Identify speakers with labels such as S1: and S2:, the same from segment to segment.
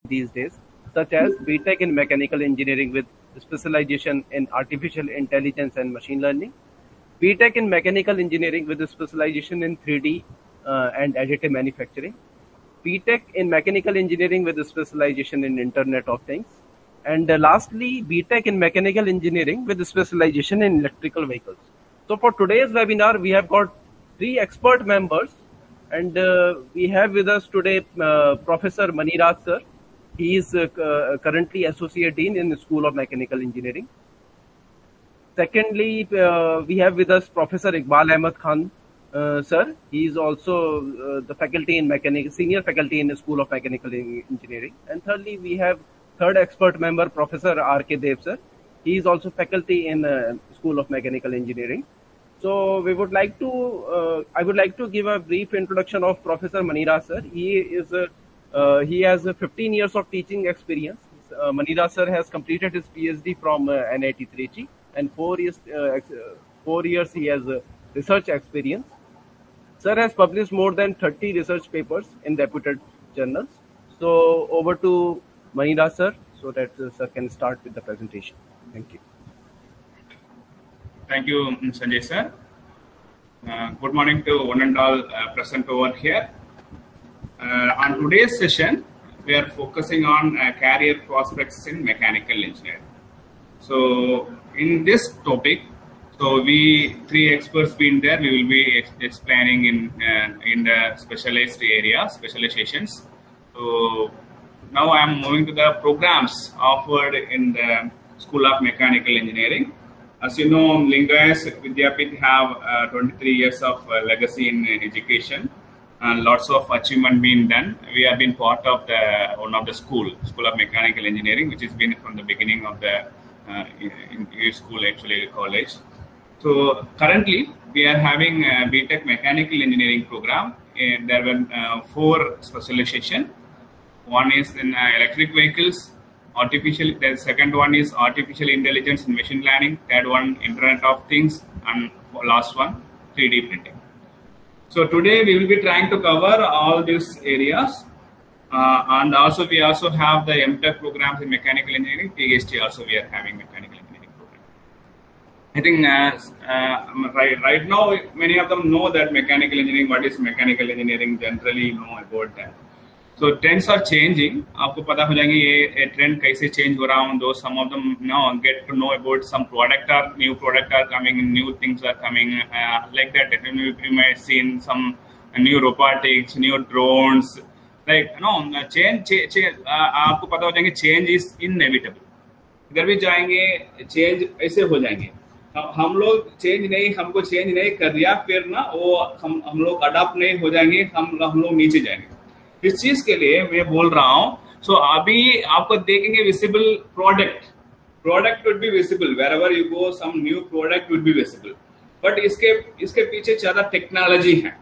S1: these days, such as BTech in Mechanical Engineering with specialization in Artificial Intelligence and Machine Learning, BTech in Mechanical Engineering with specialization in 3D and additive manufacturing, BTech in Mechanical Engineering with specialization in Internet of Things, and lastly, BTech in Mechanical Engineering with specialization in electrical vehicles. So for today's webinar, we have got three expert members, and we have with us today Professor Maniraj sir. He is currently Associate Dean in the School of Mechanical Engineering. Secondly, we have with us Professor Iqbal Ahmed Khan sir. He is also the faculty in senior faculty in the School of Mechanical Engineering. And thirdly, we have third expert member, Professor R.K. Dev sir. He is also faculty in School of Mechanical Engineering. So we would like to, I would like to give a brief introduction of Professor Maniraj sir. He has 15 years of teaching experience. Maniraj sir has completed his PhD from NIT Trichy, and 4 years he has research experience. Sir has published more than 30 research papers in reputed journals. So over to Maniraj sir, so that sir can start with the presentation. Thank you.
S2: Thank you, Sanjay sir. Good morning to one and all present over here. On today's session, we are focusing on career prospects in mechanical engineering. So in this topic, so we three experts being there, we will be explaining in the specialized area, specializations. So now I am moving to the programs offered in the School of Mechanical Engineering. As you know, Lingayas Vidyapith have 23 years of legacy in education, and lots of achievement being done. We have been part of one of the School of Mechanical Engineering, which has been from the beginning of the school, actually college. So currently, we are having a BTech Mechanical Engineering program. And there were 4 specializations. One is in electric vehicles. The second one is artificial intelligence and machine learning. Third one, Internet of Things, and last one, 3D printing. So today we will be trying to cover all these areas, and also we also have the MTech programs in mechanical engineering. PhD also we are having mechanical engineering program. I think right now many of them know that mechanical engineering. What is mechanical engineering? Generally know about that. So trends are changing. आपको पता हो जाएंगे ये trend कैसे change हो रहा है. Though some of them now get to know about some new product are coming, new things are coming like that. You may have seen some new robotics, new drones. Like change आपको पता हो जाएंगे change is inevitable. इधर भी जाएंगे change ऐसे हो जाएंगे. हम लोग हमको change नहीं कर दिया फिर ना वो हम लोग अडाप्ट नहीं हो जाएंगे. हम लोग नीचे जाएंगे. इस चीज के लिए मैं बोल रहा हूं. सो अभी आपको देखेंगे visible product would be visible wherever you go. Some new product would be visible, but इसके पीछे ज्यादा टेक्नोलॉजी है,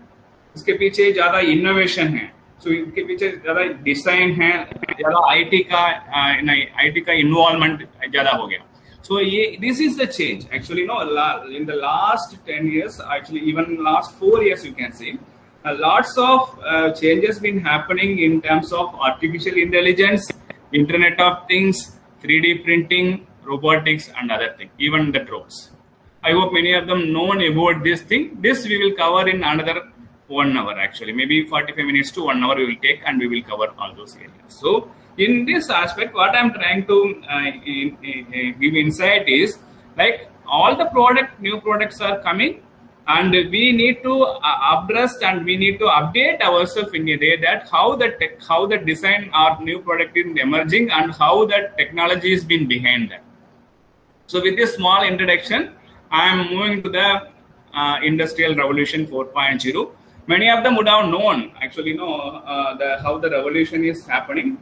S2: इसके पीछे ज्यादा इनोवेशन है. सो इसके पीछे ज्यादा डिजाइन है, ज्यादा आईटी का इन्वॉल्वमेंट ज्यादा हो गया. So this is the change actually. In the last 10 years, actually even last 4 years, you can see lots of changes been happening in terms of artificial intelligence, Internet of Things, 3D printing, robotics, and other things, even the drones. I hope many of them know about this thing. This we will cover in another 1 hour actually, maybe 45 minutes to 1 hour we will take, and we will cover all those areas. So in this aspect, what I am trying to give insight is like all the new products are coming, and we need to address and we need to update ourselves in a way that how the design or new product is emerging and how the technology has been behind that. So with this small introduction, I am moving to the Industrial Revolution 4.0. Many of them would have known actually how the revolution is happening.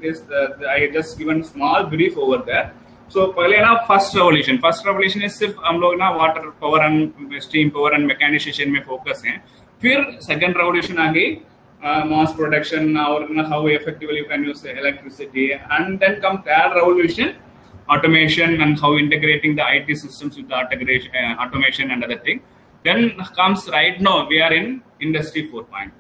S2: I just given small brief over there. So पहले ना first revolution is सिर्फ हम लोग ना water power and steam power and mechanization में focus हैं. फिर second revolution आ गई, mass production और how effectively you can use electricity, and then come third revolution, automation and how integrating the IT systems with the automation and other thing. Then comes right now we are in Industry 4.0.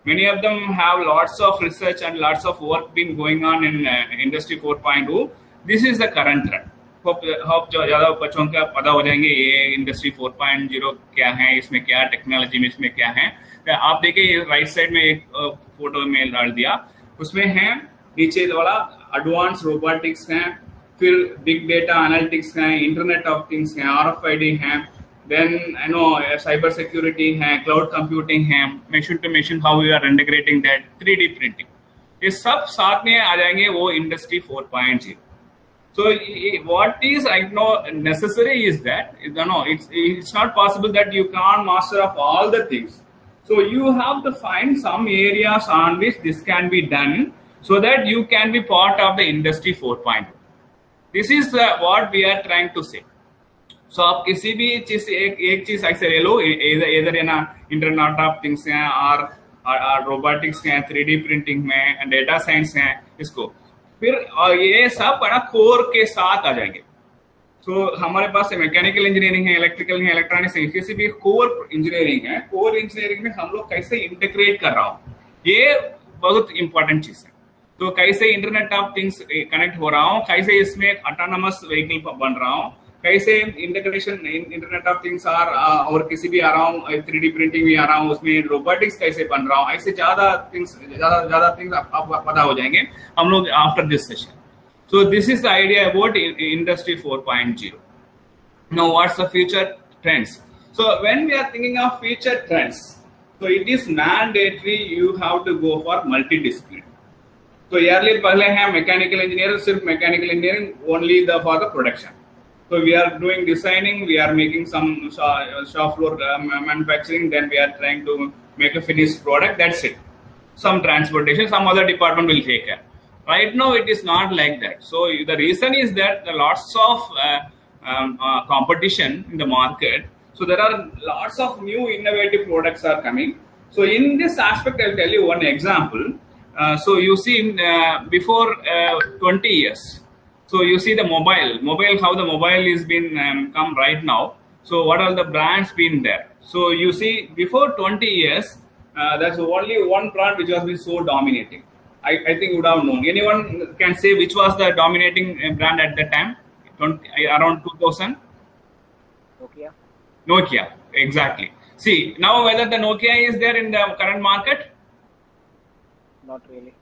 S2: Many of them have lots of research and lots of work been going on in Industry 4.0. This is the current trend. Hope ज़्यादा बच्चों का पता हो जाएंगे ये industry 4.0 क्या है, इसमें क्या टेक्नोलॉजी में इसमें क्या है. आप देखिए राइट साइड में एक फोटो में डाल दिया, उसमें है नीचे वाला एडवांस रोबोटिक्स है, फिर बिग डेटा एनालिटिक्स है, इंटरनेट ऑफ थिंग्स है, RFID है, then cyber security है, cloud computing है, machine to machine how we are integrating that, 3D printing, ये सब साथ में आ जाएंगे वो industry 4.0. So what is necessary is that it's not possible that you can't master of all the things. So you have to find some areas on which this can be done so that you can be part of the industry 4.0. This is what we are trying to say. So आप किसी भी चीज एक चीज ऐसे ले लो, इधर है ना इंटरनेट ऑफ थिंग्स हैं और रोबोटिक्स हैं, 3D प्रिंटिंग में, डेटा साइंस हैं, इसको फिर ये सब बड़ा कोर के साथ आ जाएंगे. तो हमारे पास मैकेनिकल इंजीनियरिंग है, इलेक्ट्रिकल है, इलेक्ट्रॉनिक्स है, किसी भी कोर इंजीनियरिंग है. कोर इंजीनियरिंग में हम लोग कैसे इंटीग्रेट कर रहा हूँ, ये बहुत इंपॉर्टेंट चीज है. तो कैसे इंटरनेट ऑफ थिंग्स कनेक्ट हो रहा हूँ, कैसे इसमें ऑटोनोमस व्हीकल बन रहा हूँ, कैसे इंटीग्रेशन इंटरनेट ऑफ थिंग्स और किसी भी आ रहा हूँ, 3D प्रिंटिंग भी आ रहा हूँ, उसमें रोबोटिक्स कैसे बन रहा हूँ, ऐसे ज्यादा थिंग्स आपको पता हो जाएंगे हम लोग after this session. So this is the idea about industry 4.0. Now what's the future trends? So when we are thinking of future trends, so it is mandatory you have to go for multidisciplinary. So earlier पहले है mechanical engineering, सिर्फ mechanical engineering only for the production. So we are doing designing, we are making some shop floor manufacturing, then we are trying to make a finished product, that's it. Some transportation, some other department will take care. Right now it is not like that. So the reason is that there are lots of competition in the market. So there are lots of new innovative products are coming. So in this aspect, I'll tell you one example. So you see before 20 years, so you see the mobile, how the mobile is been come right now. So what are the brands been there? So you see before 20 years, there's only one brand which has been so dominating. I think you would have known. Anyone can say which was the dominating brand at that time, around 2000? Nokia, exactly. See, now whether the Nokia is there in the current market?
S3: Not really.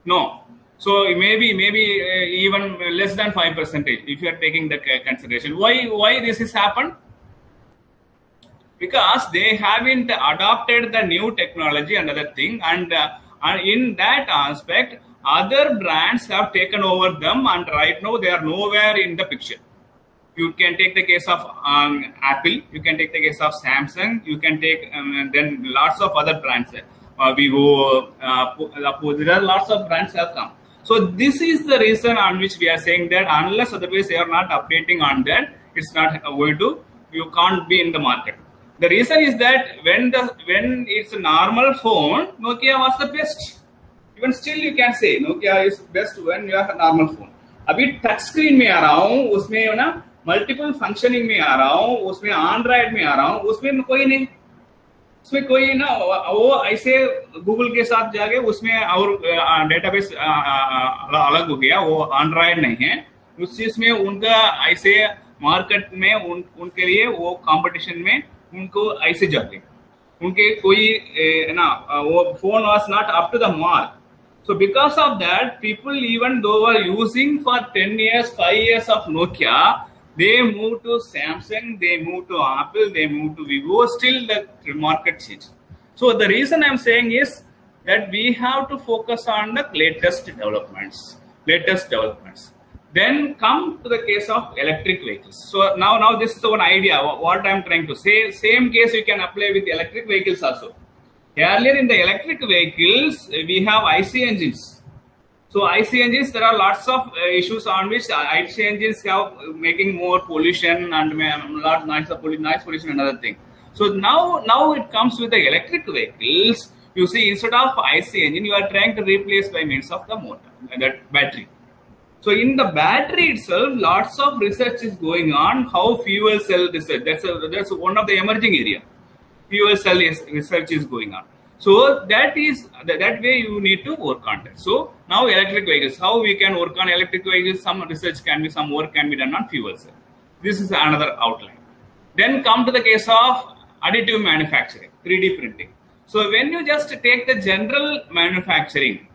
S2: No. So maybe even less than 5% if you are taking the consideration. Why this has happened? Because they haven't adopted the new technology, another thing, and in that aspect, other brands have taken over them, and right now they are nowhere in the picture. You can take the case of Apple, you can take the case of Samsung, you can take then lots of other brands, Vivo, there are lots of brands have come. So this is the reason on which we are saying that unless otherwise they are not updating on that, it's not going to, you can't be in the market. The reason is that when it's a normal phone, Nokia was the best. Even still you can say Nokia is best when you have a normal phone. अभी touch screen में आ रहा हूँ, उसमें ना multiple functioning में आ रहा हूँ, उसमें Android में आ रहा हूँ, उसमें कोई नहीं, उसमें कोई ना वो ऐसे Google के साथ जाके उसमें और database अलग हो गया, वो Android नहीं है, उस चीज में उनका ऐसे market में उनके लिए वो competition में उनको ऐसे जाते, उनके कोई ना वो phone was not up to the mark. So because of that, people even though were using for 10 years, 5 years of Nokia, they moved to Samsung, they moved to Apple, they moved to Vivo, still the market changed. So the reason I'm saying is that we have to focus on the latest developments. Then come to the case of electric vehicles. So now this is one idea, what I'm trying to say. Same case you can apply with electric vehicles also. Earlier in the electric vehicles, we have IC engines. So IC engines, there are lots of issues on which IC engines have making more pollution and lot noise pollution and other thing. So now it comes with the electric vehicles. You see, instead of IC engine, you are trying to replace by means of the motor, that battery. So in the battery itself, lots of research is going on. How fuel cell research, that's one of the emerging area. Fuel cell research is going on. So that way you need to work on that. So now electric vehicles, how we can work on electric vehicles? Some research can be, some work can be done on fuel cell. This is another outline. Then come to the case of additive manufacturing, 3D printing. So when you just take the general manufacturing,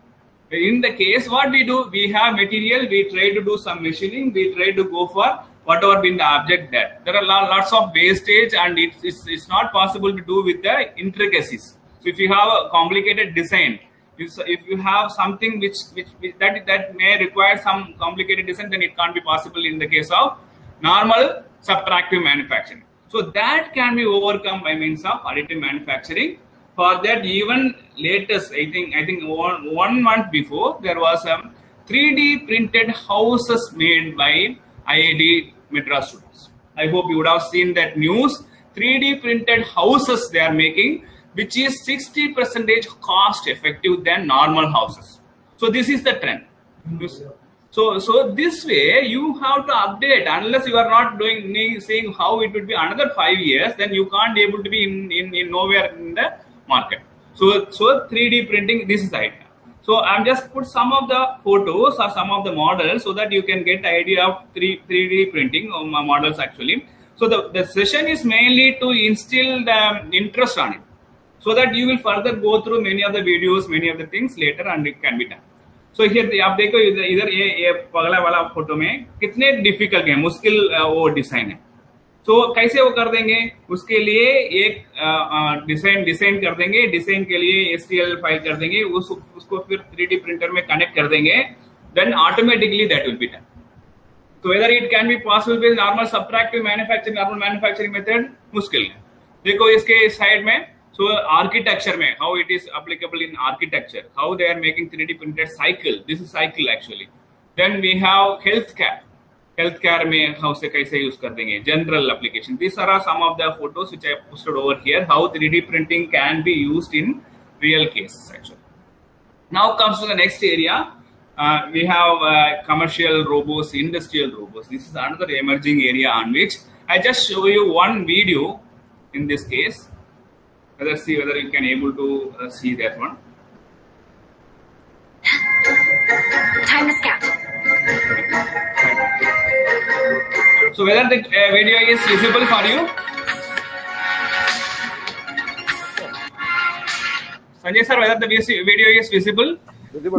S2: in the case what we do, we have material, we try to do some machining, we try to go for whatever been the object there. There are lots of wastage and it's not possible to do with the intricacies. So if you have a complicated design, if you have something which that may require some complicated design, then it can't be possible in the case of normal subtractive manufacturing. So that can be overcome by means of additive manufacturing. For that, even latest, I think 1 month before, there was a 3D printed houses made by IIT Madras students. I hope you would have seen that news. 3D printed houses they are making, which is 60% cost effective than normal houses. So this is the trend. So this way you have to update. Unless you are not seeing how it would be another 5 years, then you can't be able to be in nowhere in the market. So 3D printing, this is the idea. So I'm just put some of the photos or some of the models so that you can get the idea of 3D printing models actually. So the session is mainly to instill the interest on it, so that you will further go through many of the videos, many of the things later, and it can be done. So here आप देखो इधर ये पगला वाला photo में कितने difficult है, मुश्किल वो डिजाइन है. तो कैसे वो कर देंगे, उसके लिए एक डिजाइन कर देंगे, डिजाइन के लिए STL फाइल कर देंगे, उसको फिर 3D प्रिंटर में कनेक्ट कर देंगे, then automatically that will be done. तो whether it can be possible with normal subtractive manufacturing, normal manufacturing method मुश्किल है. देखो इसके साइड में, so architecture में how it is applicable in architecture, how they are making 3D printed cycle. This is cycle actually. Then we have healthcare में how से कैसे use कर देंगे, general application. These are some of the photos which I posted over here, how 3D printing can be used in real cases actually. Now comes to the next area. We have commercial robots, industrial robots. This is another emerging area on which I just show you one video in this case. Let's see whether you can able to see that one.
S4: Time to scout.
S2: So whether the video is visible for you? Sanjay sir, whether the video is visible?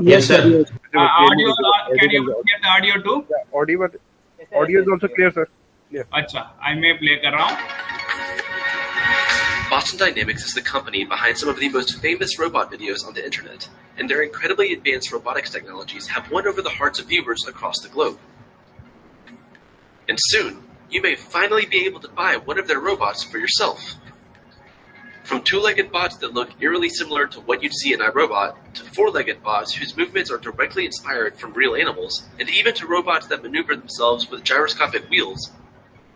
S1: Yes, sir.
S2: Audio, can you get the audio too?
S1: Yeah, audio is also clear, sir. Yeah.
S2: Acha, I may play kar raha hu.
S5: Boston Dynamics is the company behind some of the most famous robot videos on the internet, and their incredibly advanced robotics technologies have won over the hearts of viewers across the globe. And soon, you may finally be able to buy one of their robots for yourself. From two-legged bots that look eerily similar to what you'd see in iRobot, to four-legged bots whose movements are directly inspired from real animals, and even to robots that maneuver themselves with gyroscopic wheels,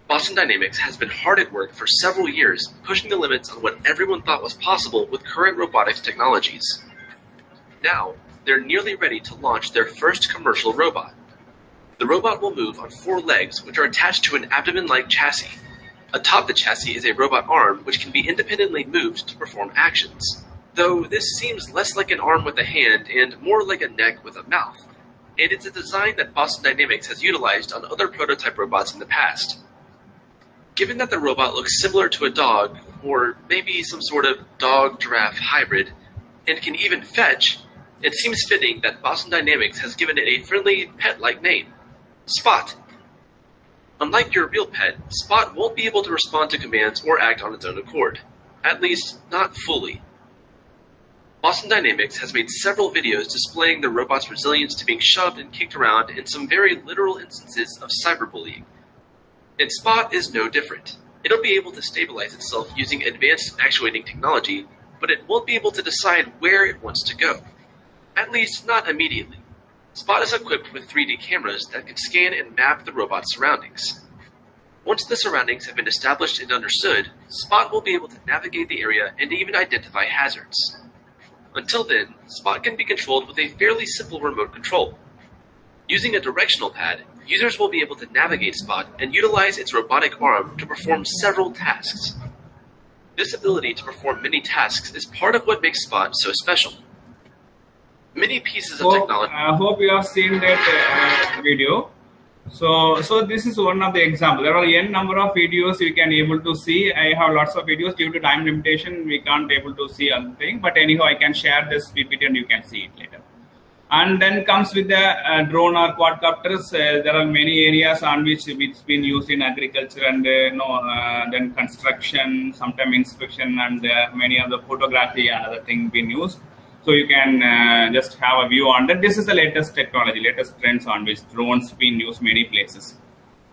S5: Boston Dynamics has been hard at work for several years, pushing the limits on what everyone thought was possible with current robotics technologies. Now, they're nearly ready to launch their first commercial robot. The robot will move on 4 legs, which are attached to an abdomen-like chassis. Atop the chassis is a robot arm, which can be independently moved to perform actions. Though this seems less like an arm with a hand and more like a neck with a mouth. And it's a design that Boston Dynamics has utilized on other prototype robots in the past. Given that the robot looks similar to a dog, or maybe some sort of dog-giraffe hybrid, and can even fetch, it seems fitting that Boston Dynamics has given it a friendly, pet-like name, Spot. Unlike your real pet, Spot won't be able to respond to commands or act on its own accord. At least, not fully. Boston Dynamics has made several videos displaying the robot's resilience to being shoved and kicked around in some very literal instances of cyberbullying. And Spot is no different. It'll be able to stabilize itself using advanced actuating technology, but it won't be able to decide where it wants to go. At least, not immediately. Spot is equipped with 3D cameras that can scan and map the robot's surroundings. Once the surroundings have been established and understood, Spot will be able to navigate the area and even identify hazards. Until then, Spot can be controlled with a fairly simple remote control. Using a directional pad, users will be able to navigate Spot and utilize its robotic arm to perform several tasks. This ability to perform many tasks is part of what makes Spot so special. Many pieces of technology.
S2: I hope you have seen that video. So this is one of the examples. There are n number of videos you can able to see. I have lots of videos. Due to time limitation, we can't able to see other thing. But anyhow, I can share this PPT and you can see it later. And then comes with the drone or quadcopters. There are many areas on which it's been used in agriculture and then construction, sometimes inspection, and many other photography and other things been used. So you can just have a view on that. This is the latest technology, latest trends on which drones been used many places.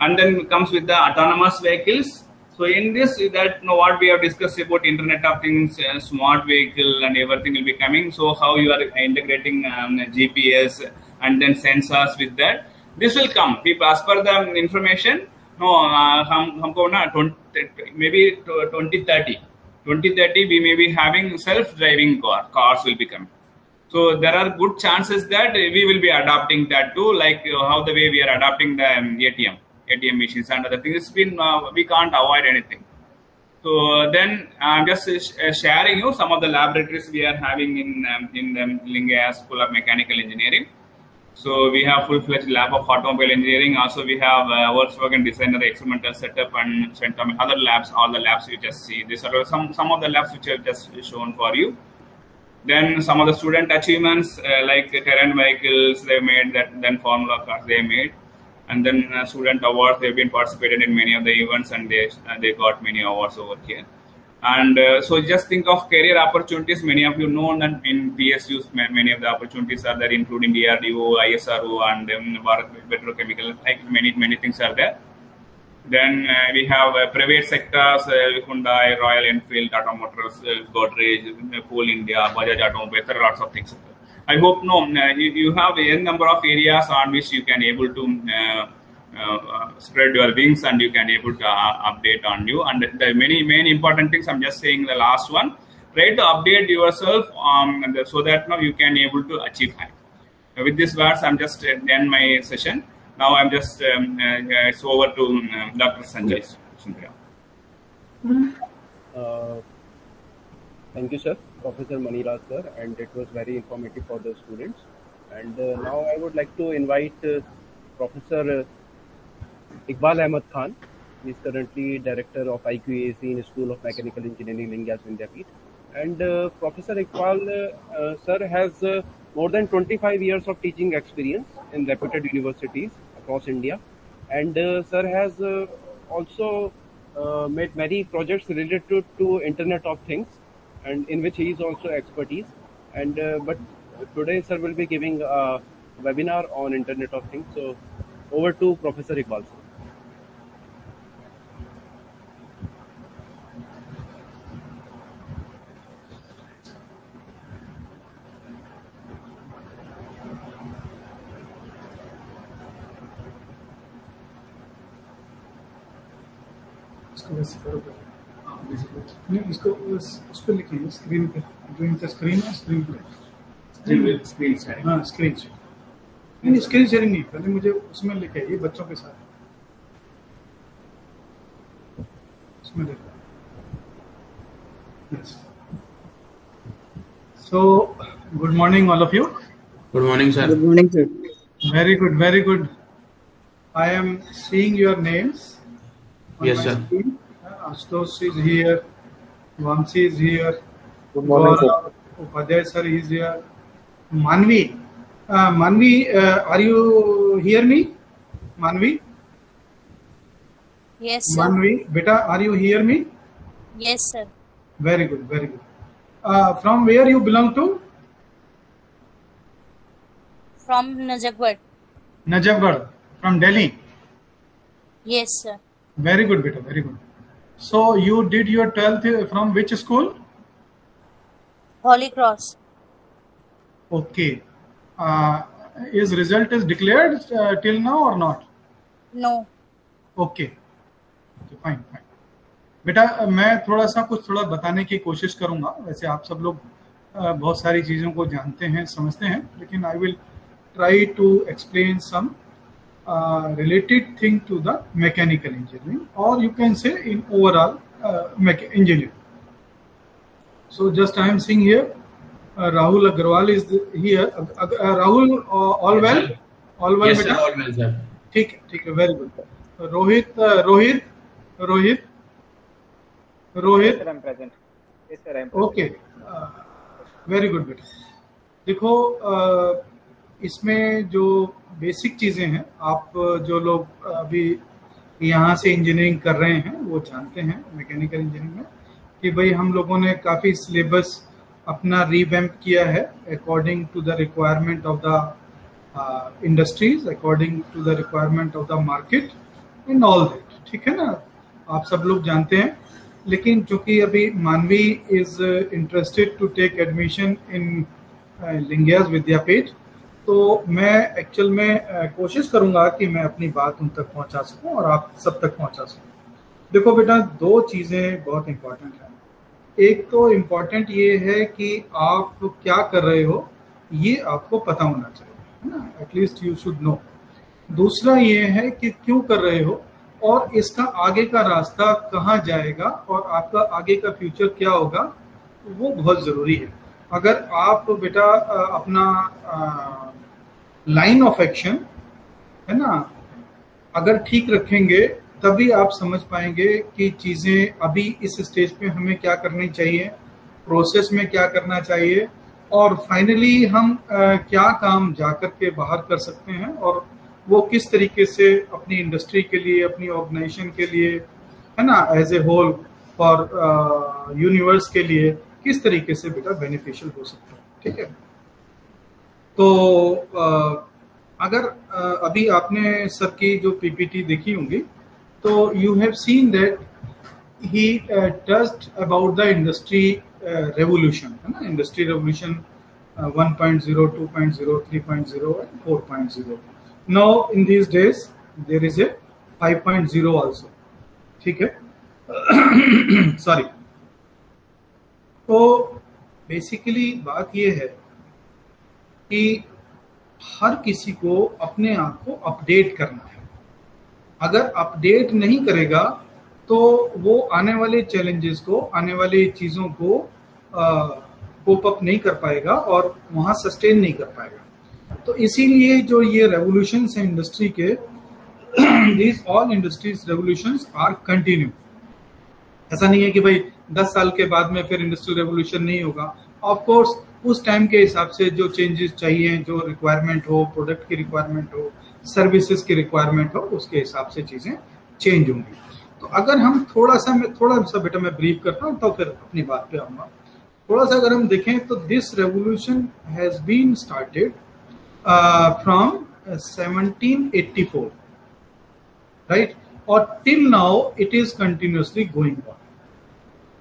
S2: And then comes with the autonomous vehicles. So in this, what we have discussed about Internet of Things, smart vehicle and everything will be coming. So how you are integrating GPS and then sensors with that. This will come. People, as per the information, maybe 2030 we may be having self-driving cars will be coming. So there are good chances that we will be adopting that too, like how the way we are adopting the ATM machines and other things. It's been we can't avoid anything. So then I'm just sharing you some of the laboratories we are having in the Lingaya School of Mechanical Engineering. So we have full-fledged lab of automobile engineering. Also, we have Volkswagen designer experimental setup and other labs. All the labs you just see. These are some of the labs which are just shown for you. Then some of the student achievements like terrain vehicles they made, that then formula cars they made, and then student awards. They've been participated in many of the events and they got many awards over here. And so just think of career opportunities. Many of you know that in PSUs, many of the opportunities are there, including DRDO, ISRO, and Bharat Petrochemical. Like many things are there. Then we have private sectors, Hyundai, Royal Enfield, Tata Motors, Godrej, Coal India, Bajaj Automobiles. There are lots of things. I hope you have a number of areas on which you can able to spread your wings and you can able to update on you. And the many important things, I'm just saying the last one, try to update yourself so that now you can able to achieve high. With these words, I'm just end my session. Now I'm just it's over to Dr. Sanjay Sundria.
S1: Thank you, sir, Professor Maniraj sir, and it was very informative for the students. And now I would like to invite Professor Iqbal Ahmed Khan. He is currently Director of IQAC in School of Mechanical Engineering, Lingaya Vidyapeeth. And Professor Iqbal sir has more than 25 years of teaching experience in reputed universities across India. And sir has also made many projects related to Internet of Things, and in which he is also expertise. And but today sir will be giving a webinar on Internet of Things. So over to Professor Iqbal sir.
S6: नहीं इसको उस पर लिखिए screen पे जो इनका screen है screen पे
S2: Screen sharing.
S6: हाँ स्क्रीन शेयर नहीं स्क्रीन शेयरिंग नहीं पहले मुझे उसमें लिखे ये बच्चों के साथ उसमें लिखा yes. So good morning all of you.
S7: Good morning sir.
S3: Good morning, sir.
S6: Very good, very good. I am seeing your names on
S7: Yes,
S6: my
S7: sir.
S6: screen. Ashutosh is here, Vamsi is here,
S3: Good morning, sir.
S6: Upadhyay sir is here, Manvi. Are you hear me? Manvi?
S8: Yes, sir.
S6: Manvi, beta, are you hear me?
S8: Yes, sir.
S6: Very good, very good. From where you belong to?
S8: From Nazarbath.
S6: Najafgarh, from Delhi.
S8: Yes, sir.
S6: Very good, beta, very good. So you did your 12th from which school?
S8: Holy Cross.
S6: Okay. His result is declared till now or not?
S8: No.
S6: Okay. Fine fine बेटा मैं थोड़ा बताने की कोशिश करूंगा. वैसे आप सब लोग बहुत सारी चीज़ों को जानते हैं समझते हैं, लेकिन I will try to explain some related thing to the mechanical engineering, or you can say in overall engineering. So just I am seeing here, Rahul Agarwal is here. Rahul, all well? All well,
S7: yes,
S6: beta?
S7: sir, all well, sir.
S6: ठीक है, very good. Rohit,
S3: Yes, sir, I'm present. Yes, sir, I'm present.
S6: Okay, very good बेटा. देखो, इसमें जो basic चीजें हैं, आप जो लोग अभी यहाँ से इंजीनियरिंग कर रहे हैं वो जानते हैं मैकेनिकल इंजीनियरिंग में कि भाई हम लोगों ने काफ़ी सिलेबस अपना रिवैम्प किया है according to the requirement of the industries, according to the requirement of the market and all that. ठीक है ना, आप सब लोग जानते हैं. लेकिन चूंकि अभी Manvi is interested to take admission in Lingayas Vidyapeeth, तो मैं एक्चुअल में कोशिश करूंगा कि मैं अपनी बात उन तक पहुंचा सकूं और आप सब तक पहुंचा सकूं. देखो बेटा, दो चीज़ें बहुत इम्पोर्टेंट हैं. एक तो इम्पोर्टेंट ये है कि आप क्या कर रहे हो ये आपको पता होना चाहिए, है ना, एटलीस्ट यू शुड नो. दूसरा ये है कि क्यों कर रहे हो और इसका आगे का रास्ता कहाँ जाएगा और आपका आगे का फ्यूचर क्या होगा, वो बहुत ज़रूरी है. अगर आप बेटा अपना लाइन ऑफ एक्शन, है ना, अगर ठीक रखेंगे तभी आप समझ पाएंगे कि चीज़ें अभी इस स्टेज पे हमें क्या करनी चाहिए, प्रोसेस में क्या करना चाहिए, और फाइनली हम क्या काम जाकर के बाहर कर सकते हैं और वो किस तरीके से अपनी इंडस्ट्री के लिए, अपनी ऑर्गेनाइजेशन के लिए, है ना, as a whole for universe के लिए किस तरीके से बेटा बेनिफिशियल हो सकता है. ठीक है, तो अगर अभी आपने सर की जो पीपीटी देखी होंगी तो you have seen that he touched about the industry revolution, है ना, industry revolution 1.0, 2.0, 3.0 and 4.0. Now in these days there is a 5.0 also. ठीक है, सॉरी. तो बेसिकली बात ये है कि हर किसी को अपने आप को अपडेट करना है. अगर अपडेट नहीं करेगा तो वो आने वाले चैलेंजेस को, आने वाली चीज़ों को कोप अप नहीं कर पाएगा और वहाँ सस्टेन नहीं कर पाएगा. तो इसीलिए जो ये रेवोल्यूशंस हैं इंडस्ट्री के, these all industries revolutions are continue. ऐसा नहीं है कि भाई 10 साल के बाद में फिर इंडस्ट्रियल रेवोल्यूशन नहीं होगा. ऑफ कोर्स उस टाइम के हिसाब से जो चेंजेस चाहिए, जो रिक्वायरमेंट हो, प्रोडक्ट की रिक्वायरमेंट हो, सर्विसेज की रिक्वायरमेंट हो, उसके हिसाब से चीज़ें चेंज होंगी. तो अगर हम थोड़ा सा बेटा मैं ब्रीफ करता हूँ तो फिर अपनी बात पे आऊँगा. थोड़ा सा अगर हम देखें तो this revolution has been started from 1784, right, और till now it is continuously going on.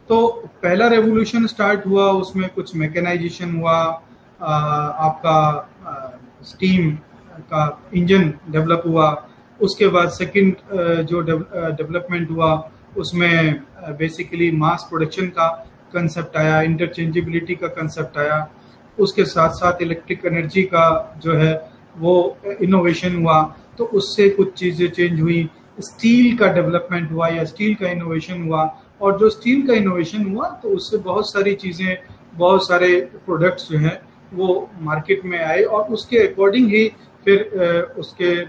S6: तो पहला रेवोल्यूशन स्टार्ट हुआ, उसमें कुछ मैकेनाइजेशन हुआ, आपका स्टीम का इंजन डेवलप हुआ. उसके बाद सेकंड जो डेवलपमेंट हुआ उसमें बेसिकली मास प्रोडक्शन का कंसेप्ट आया, इंटरचेंजेबिलिटी का कंसेप्ट आया. उसके साथ साथ इलेक्ट्रिक एनर्जी का जो है वो इनोवेशन हुआ, तो उससे कुछ चीज़ें चेंज हुई. स्टील का डेवलपमेंट हुआ या स्टील का इनोवेशन हुआ, और जो स्टील का इनोवेशन हुआ तो उससे बहुत सारी चीज़ें, बहुत सारे प्रोडक्ट्स जो हैं वो मार्केट में आए, और उसके अकॉर्डिंग ही फिर उसके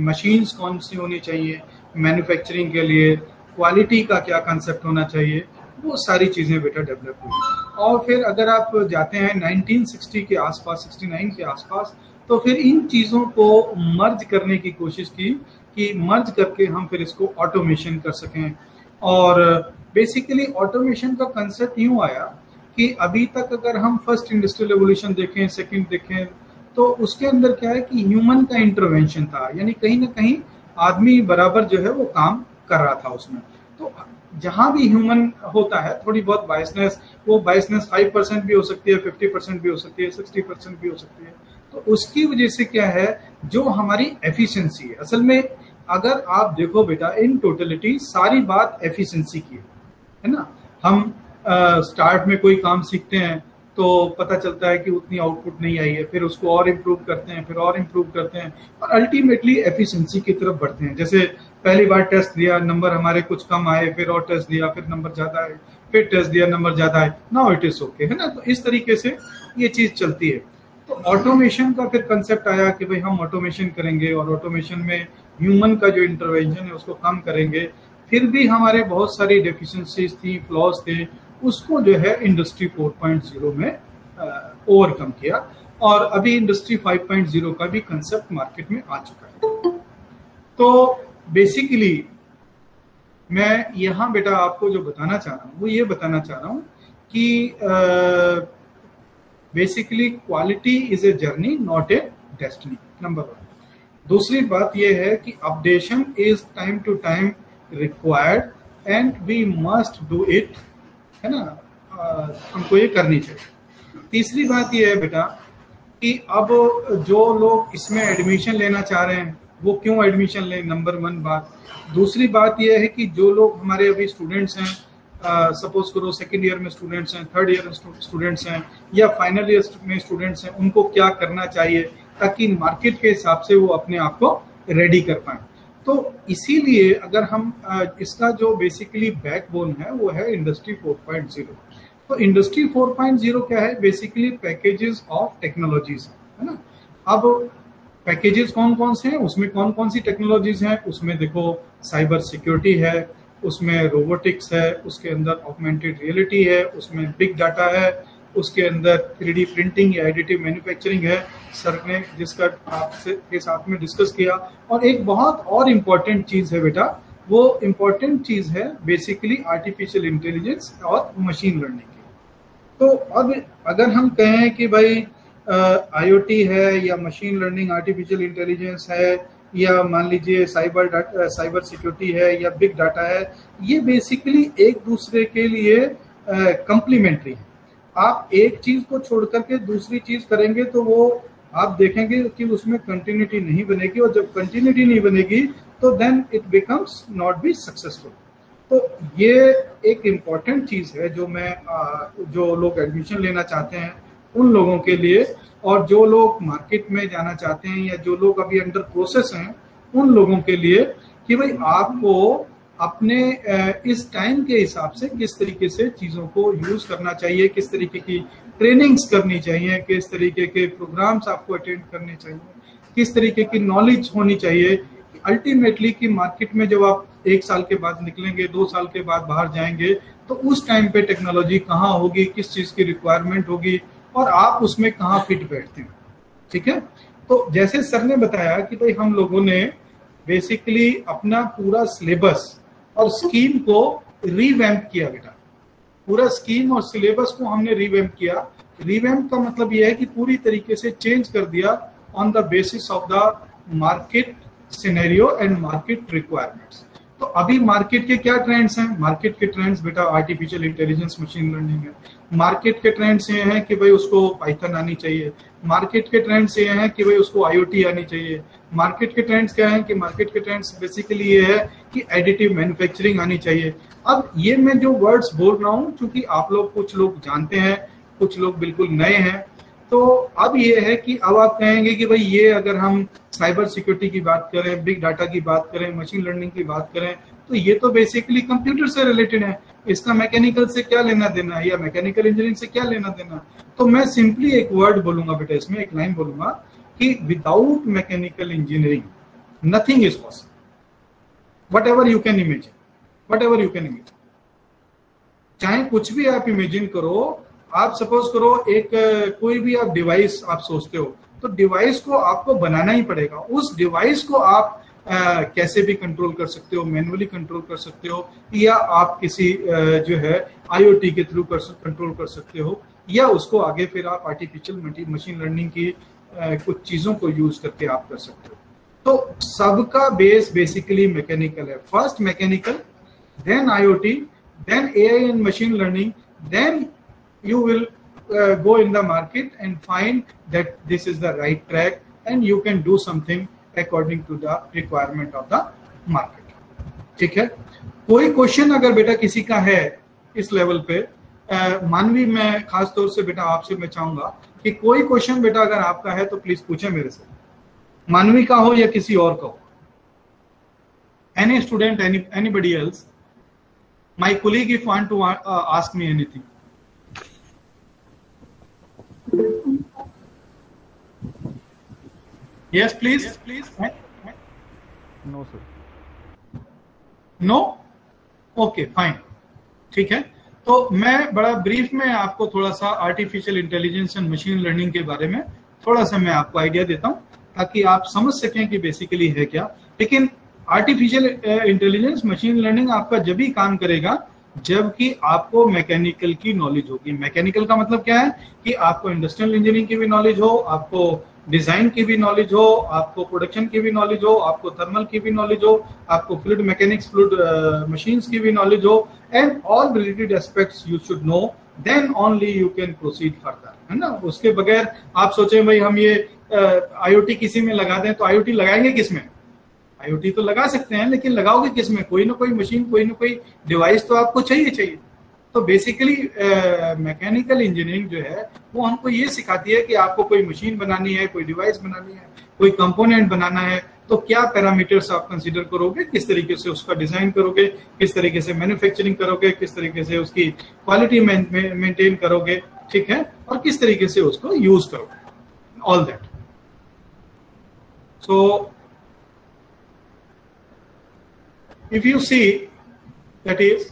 S6: मशीन्स कौन सी होनी चाहिए मैन्युफैक्चरिंग के लिए, क्वालिटी का क्या कंसेप्ट होना चाहिए, वो सारी चीज़ें बेटा डेवलप हुई. और फिर अगर आप जाते हैं 1960 के आसपास, 69 के आसपास, तो फिर इन चीज़ों को मर्ज करने की कोशिश की कि मर्ज करके हम फिर इसको ऑटोमेशन कर सकें. और बेसिकली ऑटोमेशन का कंसेप्ट यूँ आया कि अभी तक अगर हम फर्स्ट इंडस्ट्रियल रेवोल्यूशन देखें, सेकंड देखें, तो उसके अंदर क्या है कि ह्यूमन का इंटरवेंशन था, यानी कहीं ना कहीं आदमी बराबर जो है वो काम कर रहा था उसमें. तो जहाँ भी ह्यूमन होता है थोड़ी बहुत बायसनेस, वो बायसनेस 5% भी हो सकती है, 50% भी हो सकती है, 60% भी हो सकती है. तो उसकी वजह से क्या है, जो हमारी एफिशिएंसी है, असल में अगर आप देखो बेटा इन टोटलिटी सारी बात एफिशिएंसी की है ना. हम स्टार्ट में कोई काम सीखते हैं तो पता चलता है कि उतनी आउटपुट नहीं आई है, फिर उसको और इम्प्रूव करते हैं, फिर और इम्प्रूव करते हैं, और अल्टीमेटली एफिशिएंसी की तरफ बढ़ते हैं. जैसे पहली बार टेस्ट दिया, नंबर हमारे कुछ कम आए, फिर और टेस्ट दिया, फिर नंबर ज़्यादा आए, फिर टेस्ट दिया नंबर ज्यादा है, नाउ इट इज ओके, है ना। तो इस तरीके से ये चीज चलती है। तो ऑटोमेशन का फिर कंसेप्ट आया कि भाई हम ऑटोमेशन करेंगे और ऑटोमेशन में ह्यूमन का जो इंटरवेंशन है उसको कम करेंगे। फिर भी हमारे बहुत सारी डेफिशिएंसीज थी, फ्लॉज थे, उसको जो है इंडस्ट्री 4.0 में ओवरकम किया और अभी इंडस्ट्री 5.0 का भी कंसेप्ट मार्केट में आ चुका है। तो बेसिकली मैं यहाँ बेटा आपको जो बताना चाह रहा हूँ वो ये बताना चाह रहा हूँ कि basically quality is a journey not a destiny, number 1। दूसरी बात यह है कि updation is time to time required and we must do it, है ना, हमको ये करनी चाहिए। तीसरी बात यह है बेटा कि अब जो लोग इसमें एडमिशन लेना चाह रहे हैं वो क्यों एडमिशन लें, नंबर 1 बात। दूसरी बात यह है कि जो लोग हमारे अभी स्टूडेंट्स हैं, सपोज करो सेकेंड ईयर में स्टूडेंट्स हैं, थर्ड ईयर में स्टूडेंट्स हैं या फाइनल ईयर में स्टूडेंट्स हैं, उनको क्या करना चाहिए ताकि मार्केट के हिसाब से वो अपने आप को रेडी कर पाए। तो इसीलिए अगर हम इसका जो बेसिकली बैकबोन है वो है इंडस्ट्री 4.0। तो इंडस्ट्री 4.0 क्या है, बेसिकली पैकेजेस ऑफ टेक्नोलॉजीज, है ना। अब पैकेजेस कौन कौन से हैं, उसमें कौन कौन सी टेक्नोलॉजीज हैं, उसमें देखो साइबर सिक्योरिटी है, उसमें रोबोटिक्स है, उसके अंदर ऑगमेंटेड रियलिटी है, उसमें बिग डाटा है, उसके अंदर 3D प्रिंटिंग या एडिटिव मैन्युफैक्चरिंग है, सर ने जिसका आपसे के साथ में डिस्कस किया। और एक बहुत और इम्पोर्टेंट चीज है बेटा, वो इम्पोर्टेंट चीज है बेसिकली आर्टिफिशियल इंटेलिजेंस और मशीन लर्निंग की। तो अब अगर हम कहें कि भाई IoT है या मशीन लर्निंग आर्टिफिशियल इंटेलिजेंस है या मान लीजिए साइबर सिक्योरिटी है या बिग डाटा है, ये बेसिकली एक दूसरे के लिए कंप्लीमेंट्री है। आप एक चीज को छोड़ करके दूसरी चीज करेंगे तो वो आप देखेंगे कि उसमें कंटिन्यूटी नहीं बनेगी, और जब कंटिन्यूटी नहीं बनेगी तो then it becomes not be successful. तो ये एक इम्पॉर्टेंट चीज है जो मैं जो लोग एडमिशन लेना चाहते हैं उन लोगों के लिए, और जो लोग मार्केट में जाना चाहते हैं या जो लोग अभी अंडर प्रोसेस हैं उन लोगों के लिए, कि भाई आपको अपने इस टाइम के हिसाब से किस तरीके से चीजों को यूज करना चाहिए, किस तरीके की ट्रेनिंग्स करनी चाहिए, किस तरीके के प्रोग्राम्स आपको अटेंड करने चाहिए, किस तरीके की नॉलेज होनी चाहिए। अल्टीमेटली कि मार्केट में जब आप 1 साल के बाद निकलेंगे, 2 साल के बाद बाहर जाएंगे, तो उस टाइम पे टेक्नोलॉजी कहाँ होगी, किस चीज की रिक्वायरमेंट होगी और आप उसमें कहाँ फिट बैठते हैं। ठीक है, तो जैसे सर ने बताया कि भाई हम लोगों ने बेसिकली अपना पूरा सिलेबस और स्कीम को रीवैम्प किया बेटा। पूरा स्कीम और सिलेबस को हमने रीवैम्प किया। रीवैम्प का मतलब यह है कि पूरी तरीके से चेंज कर दिया on the basis of the market scenario and market requirements. तो अभी मार्केट के क्या ट्रेंड्स हैं? मार्केट के ट्रेंड्स बेटा आर्टिफिशियल इंटेलिजेंस, मशीन लर्निंग है। मार्केट के ट्रेंड्स ये हैं कि भाई उसको पाइथन आनी चाहिए। मार्केट के ट्रेंड्स ये हैं कि भाई उसको IoT आनी चाहिए। मार्केट के ट्रेंड्स क्या हैं कि मार्केट के ट्रेंड्स बेसिकली ये है कि एडिटिव मैन्युफैक्चरिंग आनी चाहिए। अब ये मैं जो वर्ड्स बोल रहा हूँ, क्योंकि आप लोग कुछ लोग जानते हैं, कुछ लोग बिल्कुल नए हैं, तो अब ये है कि अब आप कहेंगे कि भाई ये अगर हम साइबर सिक्योरिटी की बात करें, बिग डाटा की बात करें, मशीन लर्निंग की बात करें, तो ये तो बेसिकली कंप्यूटर से रिलेटेड है, इसका मैकेनिकल से क्या लेना देना है या मैकेनिकल इंजीनियरिंग से क्या लेना देना। तो मैं सिंपली एक वर्ड बोलूंगा बेटा, इसमें एक लाइन बोलूंगा कि without mechanical engineering nothing is possible. What ever you can imagine, what ever you can imagine, चाहे कुछ भी आप इमेजिन करो। आप सपोज करो एक कोई भी आप डिवाइस आप सोचते हो, तो डिवाइस को आपको बनाना ही पड़ेगा। उस डिवाइस को आप कैसे भी कंट्रोल कर सकते हो, मैनुअली कंट्रोल कर सकते हो, या आप किसी जो है IoT के थ्रू कंट्रोल कर सकते हो, या उसको आगे फिर आप आर्टिफिशियल मशीन लर्निंग की कुछ चीजों को यूज करके आप कर सकते हो। तो सबका बेस बेसिकली मैकेनिकल है। First mechanical, then IoT, then AI and machine learning, then you will go in the market and find that this is the right track and you can do something according to the requirement of the market। ठीक है, कोई question अगर बेटा किसी का है इस level पे, मानवी मैं खास तौर से बेटा आपसे मैं चाहूंगा कि कोई क्वेश्चन बेटा अगर आपका है तो प्लीज पूछे मेरे से, मानवी का हो या किसी और का हो, any student, anybody else. my colleague if want to ask me anything. Yes, please. Yes, please.
S3: No, sir.
S6: No okay fine, ठीक है। तो मैं बड़ा ब्रीफ में आपको थोड़ा सा artificial intelligence and machine learning के बारे में थोड़ा सा मैं आपको आइडिया देता हूं ताकि आप समझ सकें कि बेसिकली है क्या। लेकिन आर्टिफिशियल इंटेलिजेंस मशीन लर्निंग आपका जब भी काम करेगा जबकि आपको मैकेनिकल की नॉलेज होगी। मैकेनिकल का मतलब क्या है कि आपको इंडस्ट्रियल इंजीनियरिंग की भी नॉलेज हो, आपको डिजाइन की भी नॉलेज हो, आपको प्रोडक्शन की भी नॉलेज हो, आपको थर्मल की भी नॉलेज हो, आपको फ्लूइड मैकेनिक्स, फ्लूइड मशीन्स की भी नॉलेज हो, and all related aspects you should know, then only you can proceed further, है ना। उसके बगैर आप सोचें भाई हम ये आईओटी किसी में लगा दें, तो आईओटी लगाएंगे किस में? आईओटी तो लगा सकते हैं लेकिन लगाओगे किस में? कोई ना कोई मशीन, कोई ना कोई डिवाइस तो आपको चाहिए। तो बेसिकली मैकेनिकल इंजीनियरिंग जो है वो हमको ये सिखाती है कि आपको कोई मशीन बनानी है, कोई डिवाइस बनानी है, कोई कंपोनेंट बनाना है, तो क्या पैरामीटर्स आप कंसीडर करोगे, किस तरीके से उसका डिजाइन करोगे, किस तरीके से मैन्युफैक्चरिंग करोगे, किस तरीके से उसकी क्वालिटी मेंटेन करोगे, ठीक है, और किस तरीके से उसको यूज करोगे, all that. So if you see, that is,